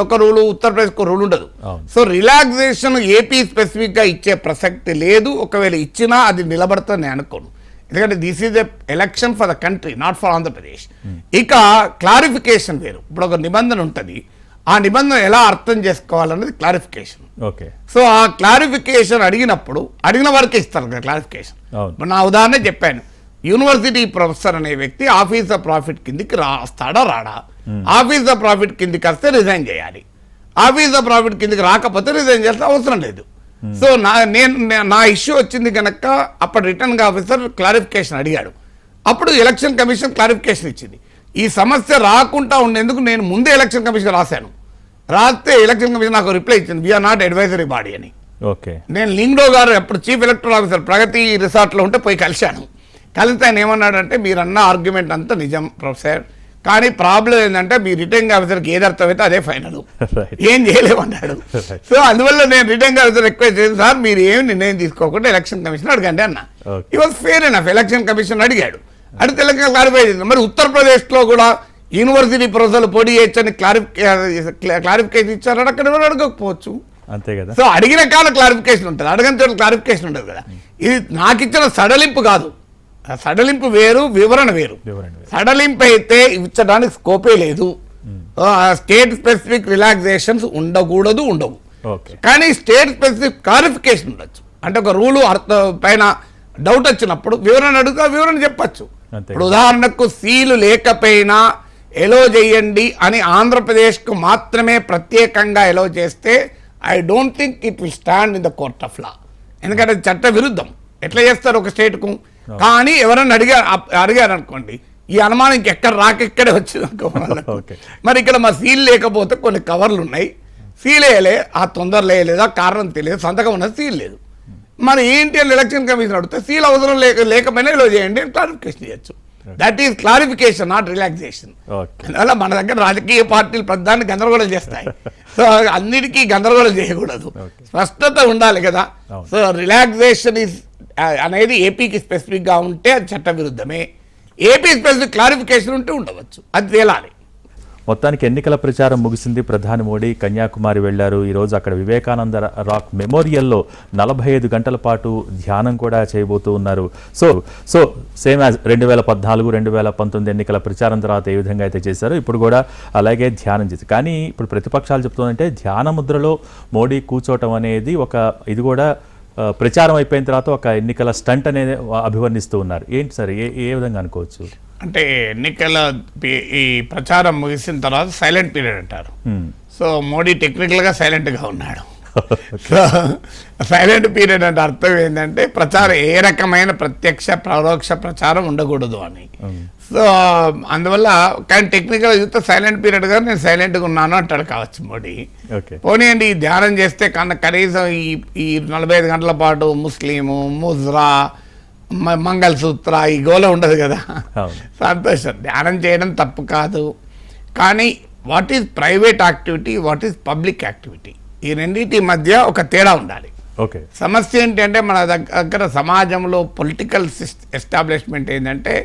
ఒక రూలు, ఉత్తరప్రదేశ్ ఒక రూల్ ఉండదు. సో రిలాక్సేషన్ ఏపీ స్పెసిఫిక్ గా ఇచ్చే ప్రసక్తి లేదు. ఒకవేళ ఇచ్చినా అది నిలబడుతుంది అనుకోను. ఎందుకంటే this is a election for the country, not for Andhra Pradesh. ఇక క్లారిఫికేషన్ వేరు. ఇప్పుడు ఒక నిబంధన ఉంటుంది, ఆ నిబంధన ఎలా అర్థం చేసుకోవాలన్నది క్లారిఫికేషన్. సో ఆ క్లారిఫికేషన్ అడిగిన వరకే ఇస్తారు కదా క్లారిఫికేషన్. నా ఉదాహరణ చెప్పాను, యూనివర్సిటీ ప్రొఫెసర్ అనే వ్యక్తి ఆఫీస్ ఆఫ్ ప్రాఫిట్ కిందికి వస్తాడా రాడా? ఆఫీస్ ఆఫ్ ప్రాఫిట్ కిందికి వస్తే రిజైన్ చేయాలి, ఆఫీస్ ఆఫ్ ప్రాఫిట్ కిందికి రాకపోతే రిజైన్ చేయాల్సిన అవసరం లేదు. సో నా ఇష్యూ వచ్చింది కనుక అప్పుడు రిటర్నింగ్ ఆఫీసర్ క్లారిఫికేషన్ అడిగాడు. అప్పుడు ఎలక్షన్ కమిషన్ క్లారిఫికేషన్ ఇచ్చింది. ఈ సమస్య రాకుండా ఉండేందుకు నేను ముందే ఎలక్షన్ కమిషన్ రాశాను. రాస్తే ఎలక్షన్ కమిషన్ నాకు రిప్లై ఇచ్చింది, వీఆర్ నాట్ అడ్వైజరీ బాడీ అని. ఓకే, నేను లింగ్డో గారు ఎప్పుడు చీఫ్ ఎలక్టరల్ ఆఫీసర్ ప్రగతి రిసార్ట్లో ఉంటే పోయి కలిశాను. కలిస్తే ఆయన ఏమన్నాడంటే, మీరన్న ఆర్గ్యుమెంట్ అంతా నిజం ప్రొఫెసర్, కానీ ప్రాబ్లం ఏంటంటే మీ రిటర్నింగ్ ఆఫీసర్కి ఏది అర్థమైతే అదే ఫైనల్, ఏం చేయలేమన్నాడు. సో అందువల్ల నేను రిటర్నింగ్ ఆఫీసర్ రిక్వెస్ట్ చేసి, సార్ మీరు ఏమి నిర్ణయం తీసుకోకుండా ఎలక్షన్ కమిషన్ అడగండి అన్న. ఈ was fair enough. Election commission అడిగాడు, అడిగితే తెలంగాణ క్లారిఫై చేసింది. మరి ఉత్తరప్రదేశ్లో కూడా యూనివర్సిటీ ప్రొఫెసర్లు పోటీ చేయొచ్చని క్లారిఫికేషన్ ఇచ్చారు, అక్కడ ఎవరు అడగకపోవచ్చు. అంతే కదా. సో అడిగిన కాల క్లారిఫికేషన్ ఉంటుంది, అడగని చోట క్లారిఫికేషన్ ఉంటుంది కదా. ఇది నాకు ఇచ్చిన సడలింపు కాదు, సడలింపు వేరు, వివరణ వేరు. సడలింపు అయితే ఇచ్చడానికి స్కోపే లేదు. స్టేట్ స్పెసిఫిక్ రిలాక్సేషన్స్ ఉండకూడదు, ఉండవు. కానీ స్టేట్ స్పెసిఫిక్ క్లారిఫికేషన్ ఉండొచ్చు. అంటే ఒక రూలు పైన డౌట్ వచ్చినప్పుడు వివరణ అడుగుతా, వివరణ చెప్పచ్చు. ఇప్పుడు ఉదాహరణకు సీలు లేకపోయినా ఎలో చేయండి అని ఆంధ్రప్రదేశ్కు మాత్రమే ప్రత్యేకంగా ఎలో చేస్తే I don't think it will stand in the court of law. ఎందుకంటే అది చట్ట విరుద్ధం. ఎట్లా చేస్తారు ఒక స్టేట్కు? కానీ ఎవరన్నా అడిగారు అనుకోండి, ఈ అనుమానం ఇంకెక్కడ రాకెక్కడే వచ్చింది అనుకో వాళ్ళకు. మరి ఇక్కడ మా సీల్ లేకపోతే కొన్ని కవర్లు ఉన్నాయి, సీల్ వేయలే, ఆ తొందరలో వేయలేదు, ఆ కారణం తెలియదు, సంతకం ఉన్నది, సీల్ లేదు. మరి ఏంటి అని ఎలక్షన్ కమిషన్ అడిగితే సీల్ అవసరం లేకపోయినా ఇలా చేయండి అని క్లారిఫికేషన్ చేయొచ్చు. That is clarification, not relaxation. అందువల్ల మన దగ్గర రాజకీయ పార్టీలు ప్రధాన్ని గందరగోళం చేస్తాయి. సో అన్నిటికీ గందరగోళం చేయకూడదు, స్పష్టత ఉండాలి కదా. సో రిలాక్సేషన్ ఈజ్ అనేది ఏపీకి స్పెసిఫిక్గా ఉంటే అది చట్ట విరుద్ధమే, ఏపీ స్పెసిఫిక్ క్లారిఫికేషన్ ఉంటే ఉండవచ్చు, అది తేలాలి. మొత్తానికి ఎన్నికల ప్రచారం ముగిసింది. ప్రధాని మోడీ కన్యాకుమారి వెళ్లారు. ఈరోజు అక్కడ వివేకానంద రాక్ మెమోరియల్లో 45 గంటల పాటు ధ్యానం కూడా చేయబోతూ ఉన్నారు. సో సేమ్ యాజ్ 2014, 2019 ఎన్నికల ప్రచారం తర్వాత ఏ విధంగా అయితే చేశారో ఇప్పుడు కూడా అలాగే ధ్యానం చేశారు. కానీ ఇప్పుడు ప్రతిపక్షాలు చెప్తుందంటే ధ్యాన ముద్రలో మోడీ కూర్చోవటం అనేది ఇది కూడా ప్రచారం అయిపోయిన తర్వాత ఒక ఎన్నికల స్టంట్ అనేది అభివర్ణిస్తూ ఉన్నారు. ఏంటి సార్, ఏ విధంగా అనుకోవచ్చు? అంటే ఎన్నికల ఈ ప్రచారం ముగిసిన తర్వాత సైలెంట్ పీరియడ్ అంటారు. సో మోడీ టెక్నికల్గా సైలెంట్గా ఉన్నాడు. సైలెంట్ పీరియడ్ అంటే అర్థం ఏంటంటే ప్రచారం ఏ రకమైన ప్రత్యక్ష పరోక్ష ప్రచారం ఉండకూడదు అని. సో అందువల్ల కానీ టెక్నికల్ చూస్తే సైలెంట్ పీరియడ్గా నేను సైలెంట్గా ఉన్నాను అంటాడు కావచ్చు మోడీ. పోనీయండి, ఈ ధ్యానం చేస్తే కనీసం ఈ 45 గంటల పాటు ముస్లిము, ముజ్రా, మంగళసూత్ర ఈ గోల ఉండదు కదా. సంతోషం, ధ్యానం చేయడం తప్పు కాదు. కానీ what is private activity, what is public activity, ఈ రెండింటి మధ్య ఒక తేడా ఉండాలి. సమస్య ఏంటంటే మన దగ్గర సమాజంలో పొలిటికల్ ఎస్టాబ్లిష్మెంట్ ఏంటంటే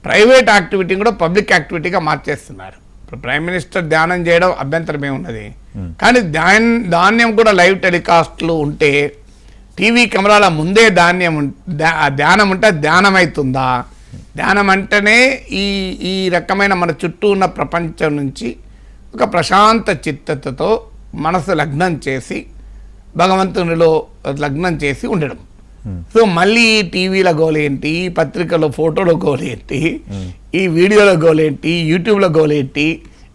ప్రైవేట్ యాక్టివిటీ కూడా పబ్లిక్ యాక్టివిటీగా మార్చేస్తున్నారు. ఇప్పుడు ప్రైమ్ మినిస్టర్ ధ్యానం చేయడం అభ్యంతరం ఏమున్నది, కానీ ధాన్యం కూడా లైవ్ టెలికాస్ట్లు ఉంటే టీవీ కెమెరాల ముందే ధ్యానం ఉంటే ధ్యానం అవుతుందా? ధ్యానం అంటేనే ఈ రకమైన మన చుట్టూ ఉన్న ప్రపంచం నుంచి ఒక ప్రశాంత చిత్తతతో మనసు లగ్నం చేసి భగవంతునిలో లగ్నం చేసి ఉండడం. సో మళ్ళీ టీవీలో గోలేంటి, పత్రికలో ఫోటోలో గోలేంటి, ఈ వీడియోలో గోలేంటి, యూట్యూబ్లో గోలేంటి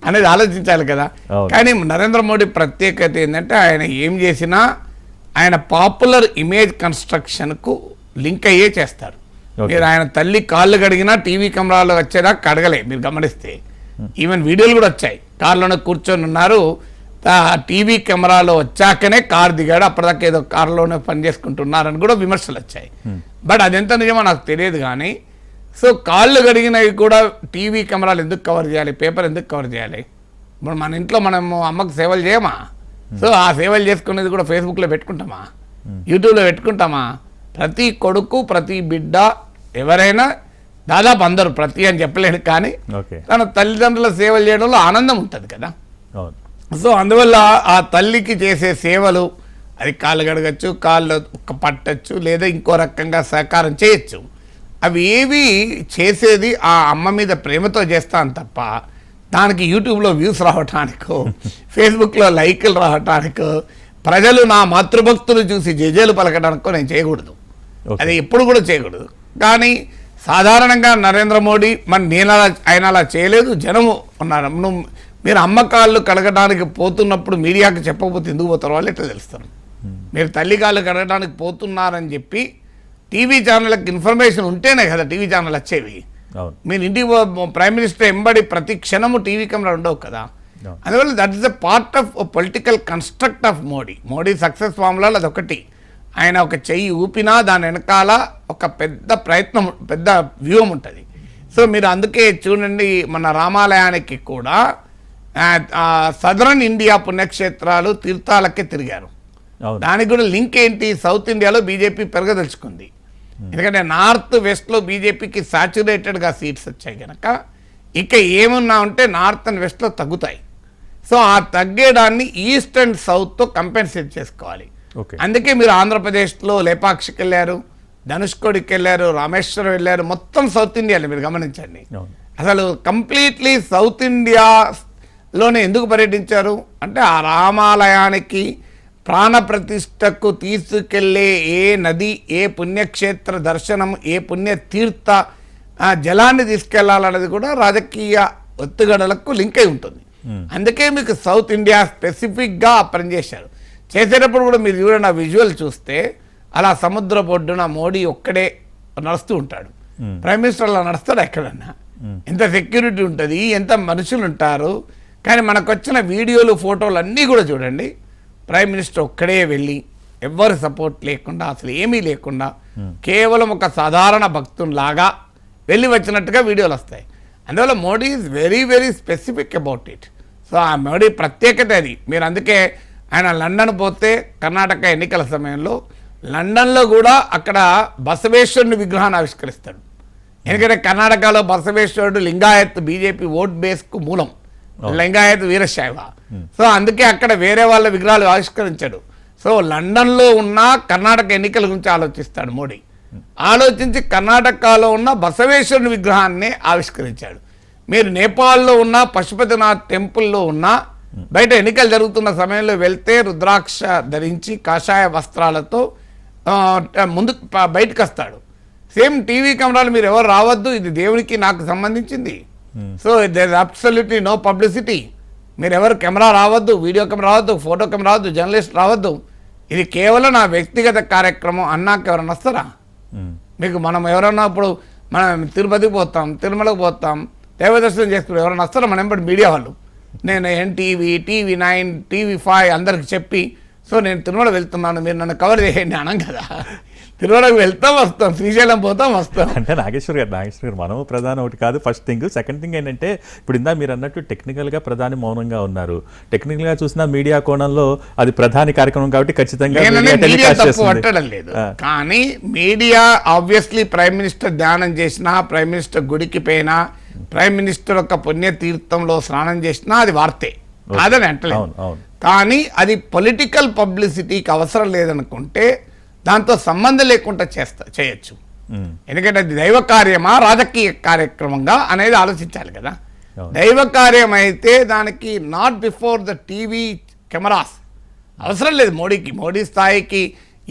అనేది ఆలోచించాలి కదా. కానీ నరేంద్ర మోడీ ప్రత్యేకత ఏంటంటే ఆయన ఏం చేసినా ఆయన పాపులర్ ఇమేజ్ కన్స్ట్రక్షన్కు లింక్ అయ్యే చేస్తారు. మీరు ఆయన తల్లి కాళ్ళు కడిగినా టీవీ కెమెరాలో వచ్చేదా కడగలే, మీరు గమనిస్తే. ఈవెన్ వీడియోలు కూడా వచ్చాయి, కారులోనే కూర్చొని ఉన్నారు, టీవీ కెమెరాలో వచ్చాకనే కారు దిగాడు, అప్పటిదాకా ఏదో కారులోనే పని చేసుకుంటున్నారని కూడా విమర్శలు వచ్చాయి. బట్ అదెంత నిజమో నాకు తెలియదు. కానీ సో కాళ్ళు కడిగినవి కూడా టీవీ కెమెరాలు ఎందుకు కవర్ చేయాలి, పేపర్ ఎందుకు కవర్ చేయాలి? ఇప్పుడు మన ఇంట్లో మనము అమ్మకు సేవలు చేయమా? సో ఆ సేవలు చేసుకునేది కూడా ఫేస్బుక్లో పెట్టుకుంటామా, యూట్యూబ్లో పెట్టుకుంటామా? ప్రతి కొడుకు, ప్రతి బిడ్డ, ఎవరైనా దాదాపు అందరూ, ప్రతి అని చెప్పలేను కానీ తన తల్లిదండ్రుల సేవలు చేయడంలో ఆనందం ఉంటుంది కదా. సో అందువల్ల ఆ తల్లికి చేసే సేవలు, అది కాళ్ళు కడగచ్చు, కాళ్ళు పట్టచ్చు, లేదా ఇంకో రకంగా సహకారం చేయొచ్చు. అవి ఏవి చేసేది ఆ అమ్మ మీద ప్రేమతో చేస్తాను తప్ప దానికి యూట్యూబ్లో వ్యూస్ రావటానికో, ఫేస్బుక్లో లైకులు రావటానికో, ప్రజలు నా మాతృభక్తులు చూసి జేజేలు పలకడానికో నేను చేయకూడదు. అది ఎప్పుడు కూడా చేయకూడదు. కానీ సాధారణంగా నరేంద్ర మోడీ నేను ఆయన అలా చేయలేదు, జనము ఉన్నారు. మీరు అమ్మకాళ్ళు కడగడానికి పోతున్నప్పుడు మీడియాకి చెప్పకపోతే ఎందుకు పోతారో వాళ్ళు ఎట్లా తెలుస్తారు? మీరు తల్లికాళ్ళు కడగడానికి పోతున్నారని చెప్పి టీవీ ఛానళ్ళకి ఇన్ఫర్మేషన్ ఉంటేనే కదా టీవీ ఛానల్ వచ్చేవి. మీరు ఇంటికి ప్రైమ్ మినిస్టర్ ఎంబడి ప్రతి క్షణము టీవీ కెమెరా ఉండవు కదా. అందువల్ల that is a part of political construct of Modi success ఫార్ములాలో అదొకటి. ఆయన ఒక చెయ్యి ఊపినా దాని వెనకాల ఒక పెద్ద ప్రయత్నం, పెద్ద వ్యూహం ఉంటుంది. సో మీరు అందుకే చూడండి, మన రామాలయానికి కూడా సదరన్ ఇండియా పుణ్యక్షేత్రాలు తీర్థాలకే తిరిగారు. దానికి కూడా లింక్ ఏంటి? సౌత్ ఇండియాలో బీజేపీ పెరగదలుచుకుంది. ఎందుకంటే నార్త్ వెస్ట్లో బీజేపీకి సాచ్యురేటెడ్గా సీట్స్ వచ్చాయి కనుక ఇక ఏమున్నా ఉంటే నార్త్ అండ్ వెస్ట్లో తగ్గుతాయి. సో ఆ తగ్గేదాన్ని ఈస్ట్ అండ్ సౌత్తో కంపెన్సేట్ చేసుకోవాలి. అందుకే మీరు ఆంధ్రప్రదేశ్లో లేపాక్షికి వెళ్ళారు, ధనుష్కోడికి వెళ్ళారు, రామేశ్వరం వెళ్ళారు, మొత్తం సౌత్ ఇండియాలో మీరు గమనించండి. అసలు కంప్లీట్లీ సౌత్ ఇండియాలోనే ఎందుకు పర్యటించారు అంటే ఆ రామాలయానికి ప్రాణప్రతిష్టకు తీసుకెళ్లే ఏ నది, ఏ పుణ్యక్షేత్ర దర్శనం, ఏ పుణ్యతీర్థ జలాన్ని తీసుకెళ్లాలన్నది కూడా రాజకీయ ఒత్తుగడలకు లింక్ అయి ఉంటుంది. అందుకే మీకు సౌత్ ఇండియా స్పెసిఫిక్గా పనిచేశారు. చేసేటప్పుడు కూడా మీరు చూడండి, ఆ విజువల్ చూస్తే అలా సముద్ర ఒడ్డున మోడీ ఒక్కడే నడుస్తూ ఉంటాడు. ప్రైమ్ మినిస్టర్ అలా నడుస్తాడు ఎక్కడన్నా? ఎంత సెక్యూరిటీ ఉంటుంది, ఎంత మనుషులు ఉంటారు. కానీ మనకు వచ్చిన వీడియోలు, ఫోటోలు అన్నీ కూడా చూడండి, ప్రైమ్ మినిస్టర్ ఒక్కడే వెళ్ళి ఎవ్వరు సపోర్ట్ లేకుండా, అసలు ఏమీ లేకుండా, కేవలం ఒక సాధారణ భక్తునిలాగా వెళ్ళి వచ్చినట్టుగా వీడియోలు వస్తాయి. అందువల్ల Modi is very very specific about it. So ఆ మోడీ ప్రత్యేకత అది. మీరు అందుకే ఆయన లండన్ పోతే కర్ణాటక ఎన్నికల సమయంలో లండన్లో కూడా అక్కడ బసవేశ్వరుని విగ్రహాన్ని ఆవిష్కరిస్తాడు. ఎందుకంటే కర్ణాటకలో బసవేశ్వరుడు లింగాయత్ బీజేపీ ఓట్ బేస్కు మూలం, లింగాయత్ వీరశైవ. సో అందుకే అక్కడ వేరే వాళ్ళ విగ్రహాలు ఆవిష్కరించాడు. సో లండన్లో ఉన్న కర్ణాటక ఎన్నికల గురించి ఆలోచిస్తాడు మోడీ. ఆలోచించి కర్ణాటకలో ఉన్న బసవేశ్వరుని విగ్రహాన్ని ఆవిష్కరించాడు. మీరు నేపాల్లో ఉన్న పశుపతినాథ్ టెంపుల్లో ఉన్న బయట ఎన్నికలు జరుగుతున్న సమయంలో వెళ్తే రుద్రాక్ష ధరించి కాషాయ వస్త్రాలతో ముందు బయటకు వస్తాడు. సేమ్ టీవీ కెమెరాలు మీరు ఎవరు రావద్దు, ఇది దేవునికి నాకు సంబంధించింది. So there absolutely no publicity. మీరు ఎవరు కెమెరా రావద్దు, వీడియో కెమెరా రావద్దు, ఫోటో కెమెరా రావద్దు, జర్నలిస్ట్ రావద్దు. ఇది కేవలం నా వ్యక్తిగత కార్యక్రమం. అన్నాక ఎవరన్నా వస్తారా? మీకు మనం ఎవరన్నా ఇప్పుడు మనం తిరుపతికి పోతాం, తిరుమలకు పోతాం, దేవదర్శనం చేసుకుని ఎవరైనా వస్తారా? మన ఎంబడి మీడియా వాళ్ళు, నేను ఎన్టీవీ, టీవీ9, టీవీ5 అందరికి చెప్పి, సో నేను తిరుమల వెళ్తున్నాను, మీరు నన్ను కవర్ చేయండి అనం కదా. తిరుమలకు వెళ్తాం, వస్తాం, శ్రీశైలం పోతాం, వస్తాం. అంటే నాగేశ్వర్ గారు మనము ప్రధాని ఒకటి కాదు ఫస్ట్ థింగ్. సెకండ్ థింగ్ ఏంటంటే ఇప్పుడు ఇందా మీరు అన్నట్టు టెక్నికల్గా ప్రధాని మౌనంగా ఉన్నారు. టెక్నికల్గా చూసినా మీడియా కోణంలో అది ప్రధాని కార్యక్రమం కాబట్టి ఖచ్చితంగా పట్టడం లేదు. కానీ మీడియా ఆబ్వియస్లీ ప్రైమ్ మినిస్టర్ ధ్యానం చేసినా, ప్రైమ్ మినిస్టర్ గుడికి పోయినా, ప్రైమ్ మినిస్టర్ యొక్క పుణ్యతీర్థంలో స్నానం చేసినా అది వార్తే, కాదని అంటలేదు. కానీ అది పొలిటికల్ పబ్లిసిటీకి అవసరం లేదనుకుంటే దాంతో సంబంధం లేకుండా చేయొచ్చు. ఎందుకంటే అది దైవ కార్యమా రాజకీయ కార్యక్రమంగా అనేది ఆలోచించాలి కదా. దైవ కార్యం అయితే దానికి not before the TV cameras అవసరం లేదు. మోడీ స్థాయికి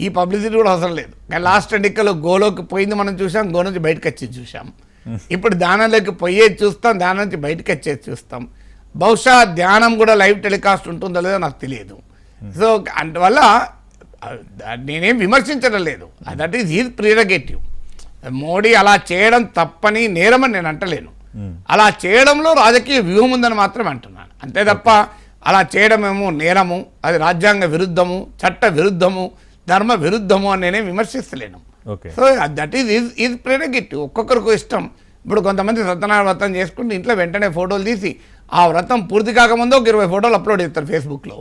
ఈ పబ్లిసిటీ కూడా అవసరం లేదు. కానీ లాస్ట్ ఎన్నికల్లో గోలోకి పోయింది మనం చూసాం, గో నుంచి బయటకు వచ్చి చూసాం. ఇప్పుడు ధ్యానంలోకి పోయేది చూస్తాం, ధ్యానం నుంచి బయటకు వచ్చేది చూస్తాం. బహుశా ధ్యానం కూడా లైవ్ టెలికాస్ట్ ఉంటుందో లేదో నాకు తెలియదు. సో అందువల్ల నేనేం విమర్శించడం లేదు, దట్ ఈజ్ హీజ్ ప్రిరగేటివ్. మోడీ అలా చేయడం తప్పని, నేరమని నేను అంటలేను. అలా చేయడంలో రాజకీయ వ్యూహం ఉందని మాత్రమే అంటున్నాను, అంతే తప్ప అలా చేయడమేమో నేరము, అది రాజ్యాంగ విరుద్ధము, చట్ట విరుద్ధము, ధర్మ విరుద్ధము అని నేనేం విమర్శిస్తలేను. సో దట్ ఈజ్ ప్రిరగేటివ్, ఒక్కొక్కరికి ఇష్టం. ఇప్పుడు కొంతమంది సత్యనారాయణ వ్రతం చేసుకుంటే ఇంట్లో వెంటనే ఫోటోలు తీసి ఆ వ్రతం పూర్తి కాకముందు ఒక 20 ఫోటోలు అప్లోడ్ చేస్తారు ఫేస్బుక్లో.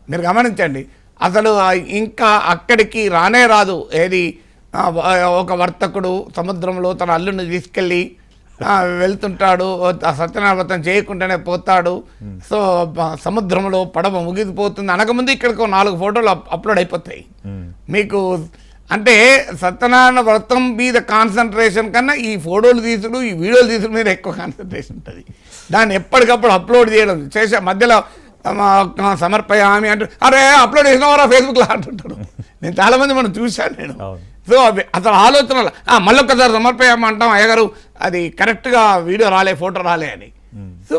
మీరు గమనించండి, అసలు ఇంకా అక్కడికి రానే రాదు. ఏది ఒక వర్తకుడు సముద్రంలో తన అల్లుని తీసుకెళ్ళి వెళ్తుంటాడు, సత్యనారాయణ వ్రతం చేయకుండానే పోతాడు. సో సముద్రంలో పడవ ముగిసిపోతుంది అనకముందు ఇక్కడికి 4 ఫోటోలు అప్లోడ్ అయిపోతాయి మీకు. అంటే సత్యనారాయణ వ్రతం మీద కాన్సన్ట్రేషన్ కన్నా ఈ ఫోటోలు తీసుడు, ఈ వీడియోలు తీసుడు మీద ఎక్కువ కాన్సన్ట్రేషన్ ఉంటుంది. దాన్ని ఎప్పటికప్పుడు అప్లోడ్ చేయడం చేసే మధ్యలో సమర్పయామి అంటూ అరే అప్లోడ్ చేసినవారా ఫేస్బుక్లో అంటుంటాడు. నేను చాలామంది మనం చూశాను. నేను సో అసలు ఆలోచనలు మళ్ళొక్కసారి సమర్పేయమంటాం అయ్యగారు అది కరెక్ట్గా వీడియో రాలే ఫోటో రాలే అని. సో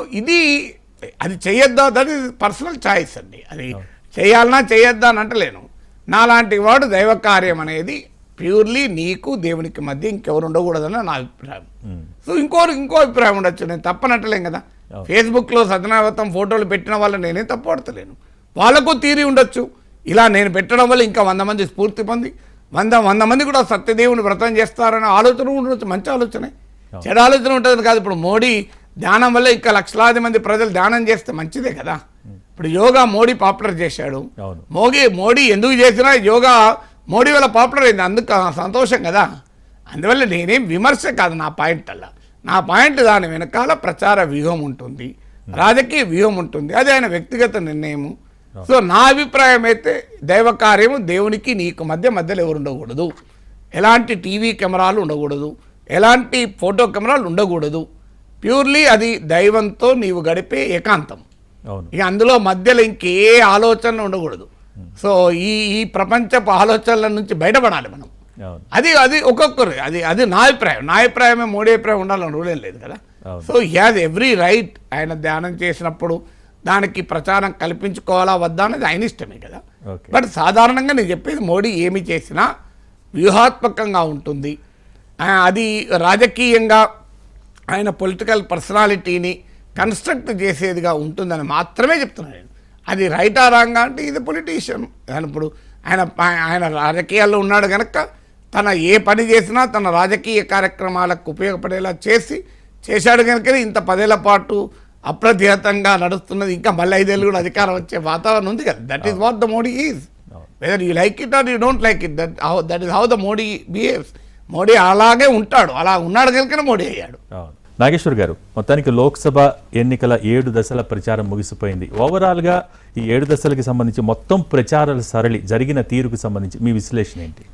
అది చేయొద్దా, దట్ ఈస్ పర్సనల్ చాయిస్ అండి. అది చేయాలన్నా చేయొద్దా అని అంటలేను. నాలాంటి వాడు దైవ కార్యం అనేది ప్యూర్లీ నీకు దేవునికి మధ్య ఇంకెవరు ఉండకూడదని నా అభిప్రాయం. సో ఇంకో అభిప్రాయం ఉండొచ్చు, నేను తప్పనట్టలేం కదా. ఫేస్బుక్లో సత్యనారాయణ ఫోటోలు పెట్టిన వాళ్ళు నేనే తప్పడతలేను, వాళ్ళకు తీరి ఉండొచ్చు. ఇలా నేను పెట్టడం వల్ల ఇంకా 100 మంది స్ఫూర్తి పొంది 100 మంది కూడా సత్యదేవుని వ్రతం చేస్తారనే ఆలోచన ఉండొచ్చు. మంచి ఆలోచనే, చెడు ఆలోచన ఉంటుంది కాదు. ఇప్పుడు మోడీ ధ్యానం వల్ల ఇంకా లక్షలాది మంది ప్రజలు ధ్యానం చేస్తే మంచిదే కదా. ఇప్పుడు యోగా మోడీ పాపులర్ చేశాడు. మోడీ ఎందుకు చేసినా యోగా మోడీ వల్ల పాపులర్ అయింది, అందుకు సంతోషం కదా. అందువల్ల నేనేం విమర్శ కాదు నా పాయింట్ అలా. నా పాయింట్ దాని వెనకాల ప్రచార వ్యూహం ఉంటుంది, రాజకీయ వ్యూహం ఉంటుంది, అది ఆయన వ్యక్తిగత నిర్ణయము. సో నా అభిప్రాయం అయితే దైవ కార్యము దేవునికి నీకు మధ్యలో ఎవరు ఉండకూడదు, ఎలాంటి టీవీ కెమెరాలు ఉండకూడదు, ఎలాంటి ఫోటో కెమెరాలు ఉండకూడదు. ప్యూర్లీ అది దైవంతో నీవు గడిపే ఏకాంతం. ఇక అందులో మధ్యలో ఇంకే ఆలోచనలు ఉండకూడదు. సో ఈ ప్రపంచపు ఆలోచనల నుంచి బయటపడాలి మనం. అది ఒక్కొక్కరు అది నా అభిప్రాయమే మోడీ అభిప్రాయం ఉండాలని రూల్ ఏం లేదు కదా. So he has every right. ఆయన ధ్యానం చేసినప్పుడు దానికి ప్రచారం కల్పించుకోవాలా వద్దా అనేది ఆయన ఇష్టమే కదా. బట్ సాధారణంగా నేను చెప్పేది మోడీ ఏమి చేసినా వ్యూహాత్మకంగా ఉంటుంది. అది రాజకీయంగా ఆయన పొలిటికల్ పర్సనాలిటీని కన్స్ట్రక్ట్ చేసేదిగా ఉంటుందని మాత్రమే చెప్తున్నాను నేను. అది రైట్ ఆ రాంగ్ అంటే ఇది పొలిటీషియన్. ఇప్పుడు ఆయన రాజకీయాల్లో ఉన్నాడు కనుక తన ఏ పని చేసినా తన రాజకీయ కార్యక్రమాలకు ఉపయోగపడేలా చేశాడు కనుక ఇంత 10 ఏళ్ల పాటు అప్రతిహతంగా నడుస్తున్నది. ఇంకా మళ్ళీ 5 ఏళ్ళు కూడా అధికారం వచ్చే వాతావరణం ఉంది కదా. That is what the Modi is. Whether you like it or you don't like it, that is how the Modi behaves. Modi అలాగే ఉంటాడు, అలా ఉన్నాడు కనుక మోడీ అయ్యాడు. నాగేశ్వర్ గారు, మొత్తానికి లోక్సభ ఎన్నికల 7 దశల ప్రచారం ముగిసిపోయింది. ఓవరాల్గా ఈ 7 దశలకు సంబంధించి మొత్తం ప్రచారాల సరళి జరిగిన తీరుకు సంబంధించి మీ విశ్లేషణ ఏంటి?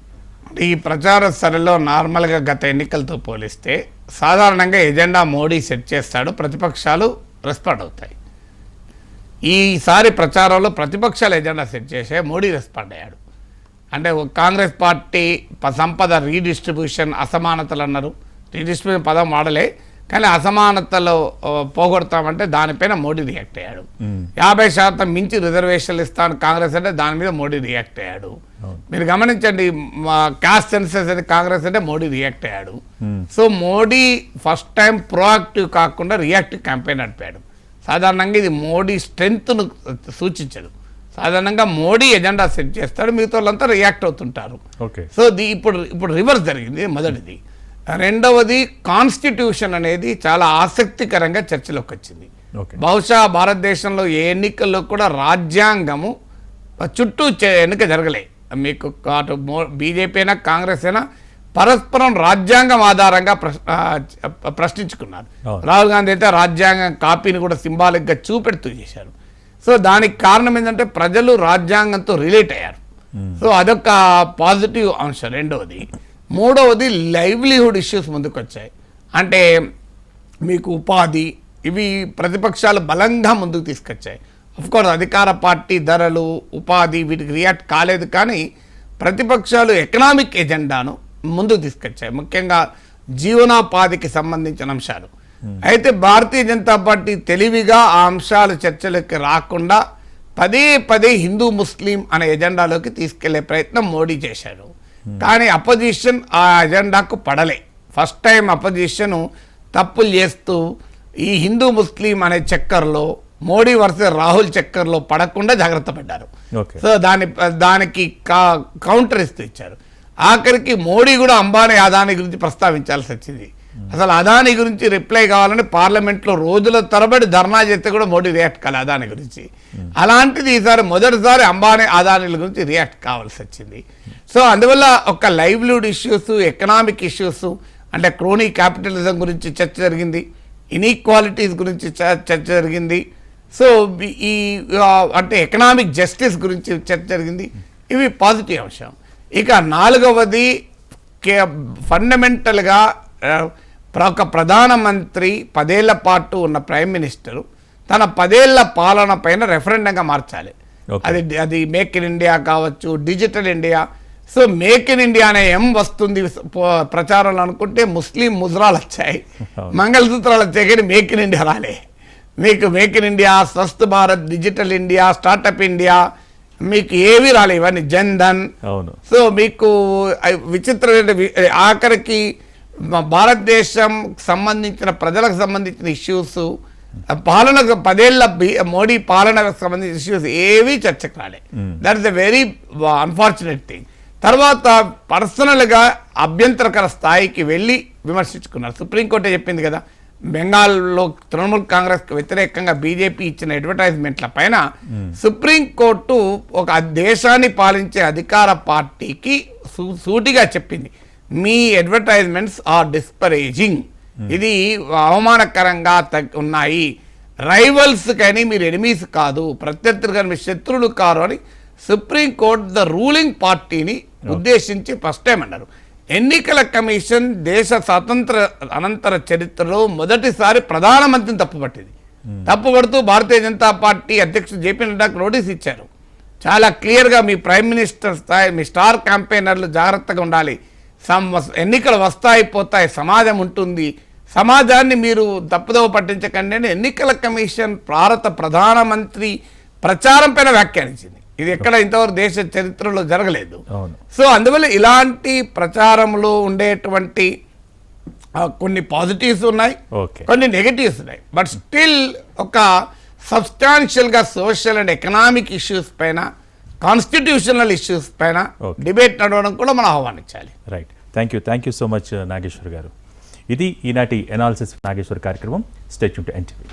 ఈ ప్రచార సరళిలో నార్మల్గా గత ఎన్నికలతో పోలిస్తే సాధారణంగా ఎజెండా మోడీ సెట్ చేస్తాడు, ప్రతిపక్షాలు రెస్పాండ్ అవుతాయి. ఈసారి ప్రచారంలో ప్రతిపక్షాలు ఎజెండా సెట్ చేసే మోడీ రెస్పాండ్ అయ్యాడు. అంటే కాంగ్రెస్ పార్టీ సంపద రీడిస్ట్రిబ్యూషన్, అసమానతలు అన్నారు. రీడిస్ట్రిబ్యూషన్ పదం వాడలే, కానీ అసమానతలు పోగొడతామంటే దానిపైన మోడీ రియాక్ట్ అయ్యాడు. 50% మించి రిజర్వేషన్లు ఇస్తాను కాంగ్రెస్ అంటే దాని మీద మోడీ రియాక్ట్ అయ్యాడు. మీరు గమనించండి, క్యాస్ట్ సెన్సెస్ అని కాంగ్రెస్ అంటే మోడీ రియాక్ట్ అయ్యాడు. So Modi first time proactive కాకుండా రియాక్టివ్ క్యాంపెయిన్ నడిపాడు. సాధారణంగా ఇది మోడీ స్ట్రెంగ్త్ను సూచించదు. సాధారణంగా మోడీ ఎజెండా సెట్ చేస్తాడు, మిగతా వాళ్ళంతా రియాక్ట్ అవుతుంటారు. సో ఇప్పుడు రివర్స్ జరిగింది. మొదటిది. రెండవది, కాన్స్టిట్యూషన్ అనేది చాలా ఆసక్తికరంగా చర్చలోకి వచ్చింది. బహుశా భారతదేశంలో ఏ ఎన్నికల్లో కూడా రాజ్యాంగము చుట్టూ ఎన్నిక జరగలే. మీకు అటు బీజేపీ అయినా కాంగ్రెస్ అయినా పరస్పరం రాజ్యాంగం ఆధారంగా ప్రశ్నించుకున్నారు. రాహుల్ గాంధీ అయితే రాజ్యాంగం కాపీని కూడా సింబాలిక్గా చూపెడుతూ చేశారు. సో దానికి కారణం ఏంటంటే ప్రజలు రాజ్యాంగంతో రిలేట్ అయ్యారు. సో అదొక పాజిటివ్ అంశం. రెండవది. మూడవది, లైవ్లీహుడ్ ఇష్యూస్ ముందుకు వచ్చాయి. అంటే మీకు ఉపాధి, ఇవి ప్రతిపక్షాలు బలంగా ముందుకు తీసుకొచ్చాయి. అఫ్కోర్స్ అధికార పార్టీ ధరలు, ఉపాధి వీటికి రియాక్ట్ కాలేదు, కానీ ప్రతిపక్షాలు ఎకనామిక్ ఎజెండాను ముందుకు తీసుకొచ్చాయి, ముఖ్యంగా జీవనోపాధికి సంబంధించిన అంశాలు. అయితే భారతీయ జనతా పార్టీ తెలివిగా ఆ అంశాలు చర్చలోకి రాకుండా పదే హిందూ ముస్లిం అనే ఎజెండాలోకి తీసుకెళ్లే ప్రయత్నం మోడీ చేశారు. కానీ అపోజిషన్ ఆ ఎజెండాకు పడలే. ఫస్ట్ టైం అపోజిషన్ తప్పులు చేస్తూ ఈ హిందూ ముస్లిం అనే చక్కర్లో మోడీ వర్సెస్ రాహుల్ చక్కర్లో పడకుండా జాగ్రత్త పడ్డారు. సో దానికి కౌంటర్ ఇస్తూ ఇచ్చారు. ఆఖరికి మోడీ కూడా అంబానీ అదానీ గురించి ప్రస్తావించాల్సి వచ్చింది. అసలు అదానీ గురించి రిప్లై కావాలని పార్లమెంట్లో రోజుల తరబడి ధర్నా చేస్తే కూడా మోడీ రియాక్ట్ కాలే అదానీ గురించి. అలాంటిది ఈసారి మొదటిసారి అంబానీ అదానీల గురించి రియాక్ట్ కావాల్సి వచ్చింది. సో అందువల్ల ఒక లైవ్లీహుడ్ ఇష్యూస్, ఎకనామిక్ ఇష్యూస్, అంటే క్రోనీ క్యాపిటలిజం గురించి చర్చ జరిగింది, ఇన్ఈక్వాలిటీస్ గురించి చర్చ జరిగింది. సో ఈ అంటే ఎకనామిక్ జస్టిస్ గురించి చర్చ జరిగింది. ఇవి పాజిటివ్ అంశం. ఇక నాలుగవది, ఫండమెంటల్గా ఒక ప్రధానమంత్రి 10 ఏళ్ల పాటు ఉన్న ప్రైమ్ మినిస్టరు తన 10 ఏళ్ల పాలన పైన రెఫరెండంగా మార్చాలి. అది మేక్ ఇన్ ఇండియా కావచ్చు, digital India, so make in India అనే వస్తుంది ప్రచారంలో అనుకుంటే ముస్లిం ముద్రాలు వచ్చాయి, మంగళసూత్రాలు వచ్చాయి, కానీ మేక్ ఇన్ ఇండియా రాలే. మీకు make in India, Swasth Bharat, digital India, startup India మీకు ఏవి రాలే, ఇవన్నీ జన్ధన్. సో మీకు విచిత్రమైన ఆఖరికి భారతదేశం సంబంధించిన ప్రజలకు సంబంధించిన ఇష్యూస్, పాలనకు 10 ఏళ్ల మోడీ పాలనకు సంబంధించిన ఇష్యూస్ ఏవి చర్చకు రాలే. That is a very unfortunate thing. తర్వాత పర్సనల్గా అభ్యంతరకర స్థాయికి వెళ్ళి విమర్శించుకున్నారు. సుప్రీంకోర్టే చెప్పింది కదా, బెంగాల్లో తృణమూల్ కాంగ్రెస్కి వ్యతిరేకంగా బీజేపీ ఇచ్చిన అడ్వర్టైజ్మెంట్ల పైన సుప్రీంకోర్టు ఒక దేశాన్ని పాలించే అధికార పార్టీకి సూటిగా చెప్పింది, మీ అడ్వర్టైజ్మెంట్స్ ఆర్ డిస్పరేజింగ్, ఇది అవమానకరంగా ఉన్నాయి, రైవల్స్ కానీ మీరు ఎనిమీస్ కాదు, ప్రత్యర్థులు కానీ మీరు శత్రువులు కారు అని సుప్రీంకోర్టు ద రూలింగ్ పార్టీని ఉద్దేశించి ఫస్ట్ టైం అన్నారు. ఎన్నికల కమిషన్ దేశ స్వాతంత్ర అనంతర చరిత్రలో మొదటిసారి ప్రధానమంత్రిని తప్పుపట్టింది. తప్పుపడుతూ భారతీయ జనతా పార్టీ అధ్యక్షుడు జేపీ నడ్డాకు నోటీస్ ఇచ్చారు. చాలా క్లియర్గా మీ ప్రైమ్ మినిస్టర్ స్థాయి, మీ స్టార్ క్యాంపెయినర్లు జాగ్రత్తగా ఉండాలి, ఎన్నికలు వస్తాయి పోతాయి, సమాజం ఉంటుంది, సమాజాన్ని మీరు తప్పుదోవ పట్టించకండి అని ఎన్నికల కమిషన్ భారత ప్రధానమంత్రి ప్రచారం పైన వ్యాఖ్యానించింది. ఇది ఎక్కడ ఇంతవరకు దేశ చరిత్రలో జరగలేదు. సో అందువల్ల ఇలాంటి ప్రచారంలో ఉండేటువంటి కొన్ని పాజిటివ్స్ ఉన్నాయి, కొన్ని నెగటివ్స్ ఉన్నాయి. బట్ స్టిల్ ఒక సబ్స్టాన్షియల్గా సోషల్ అండ్ ఎకనామిక్ ఇష్యూస్ పైన, కాన్స్టిట్యూషనల్ ఇష్యూస్ పైన డిబేట్ నడవడం కూడా మనం ఆహ్వానించాలి. Right, thank you so much Nageswar గారు. ఇది ఈనాటి ఎనాలిసిస్ నాగేశ్వర్ కార్యక్రమం. Stay tuned to NTV.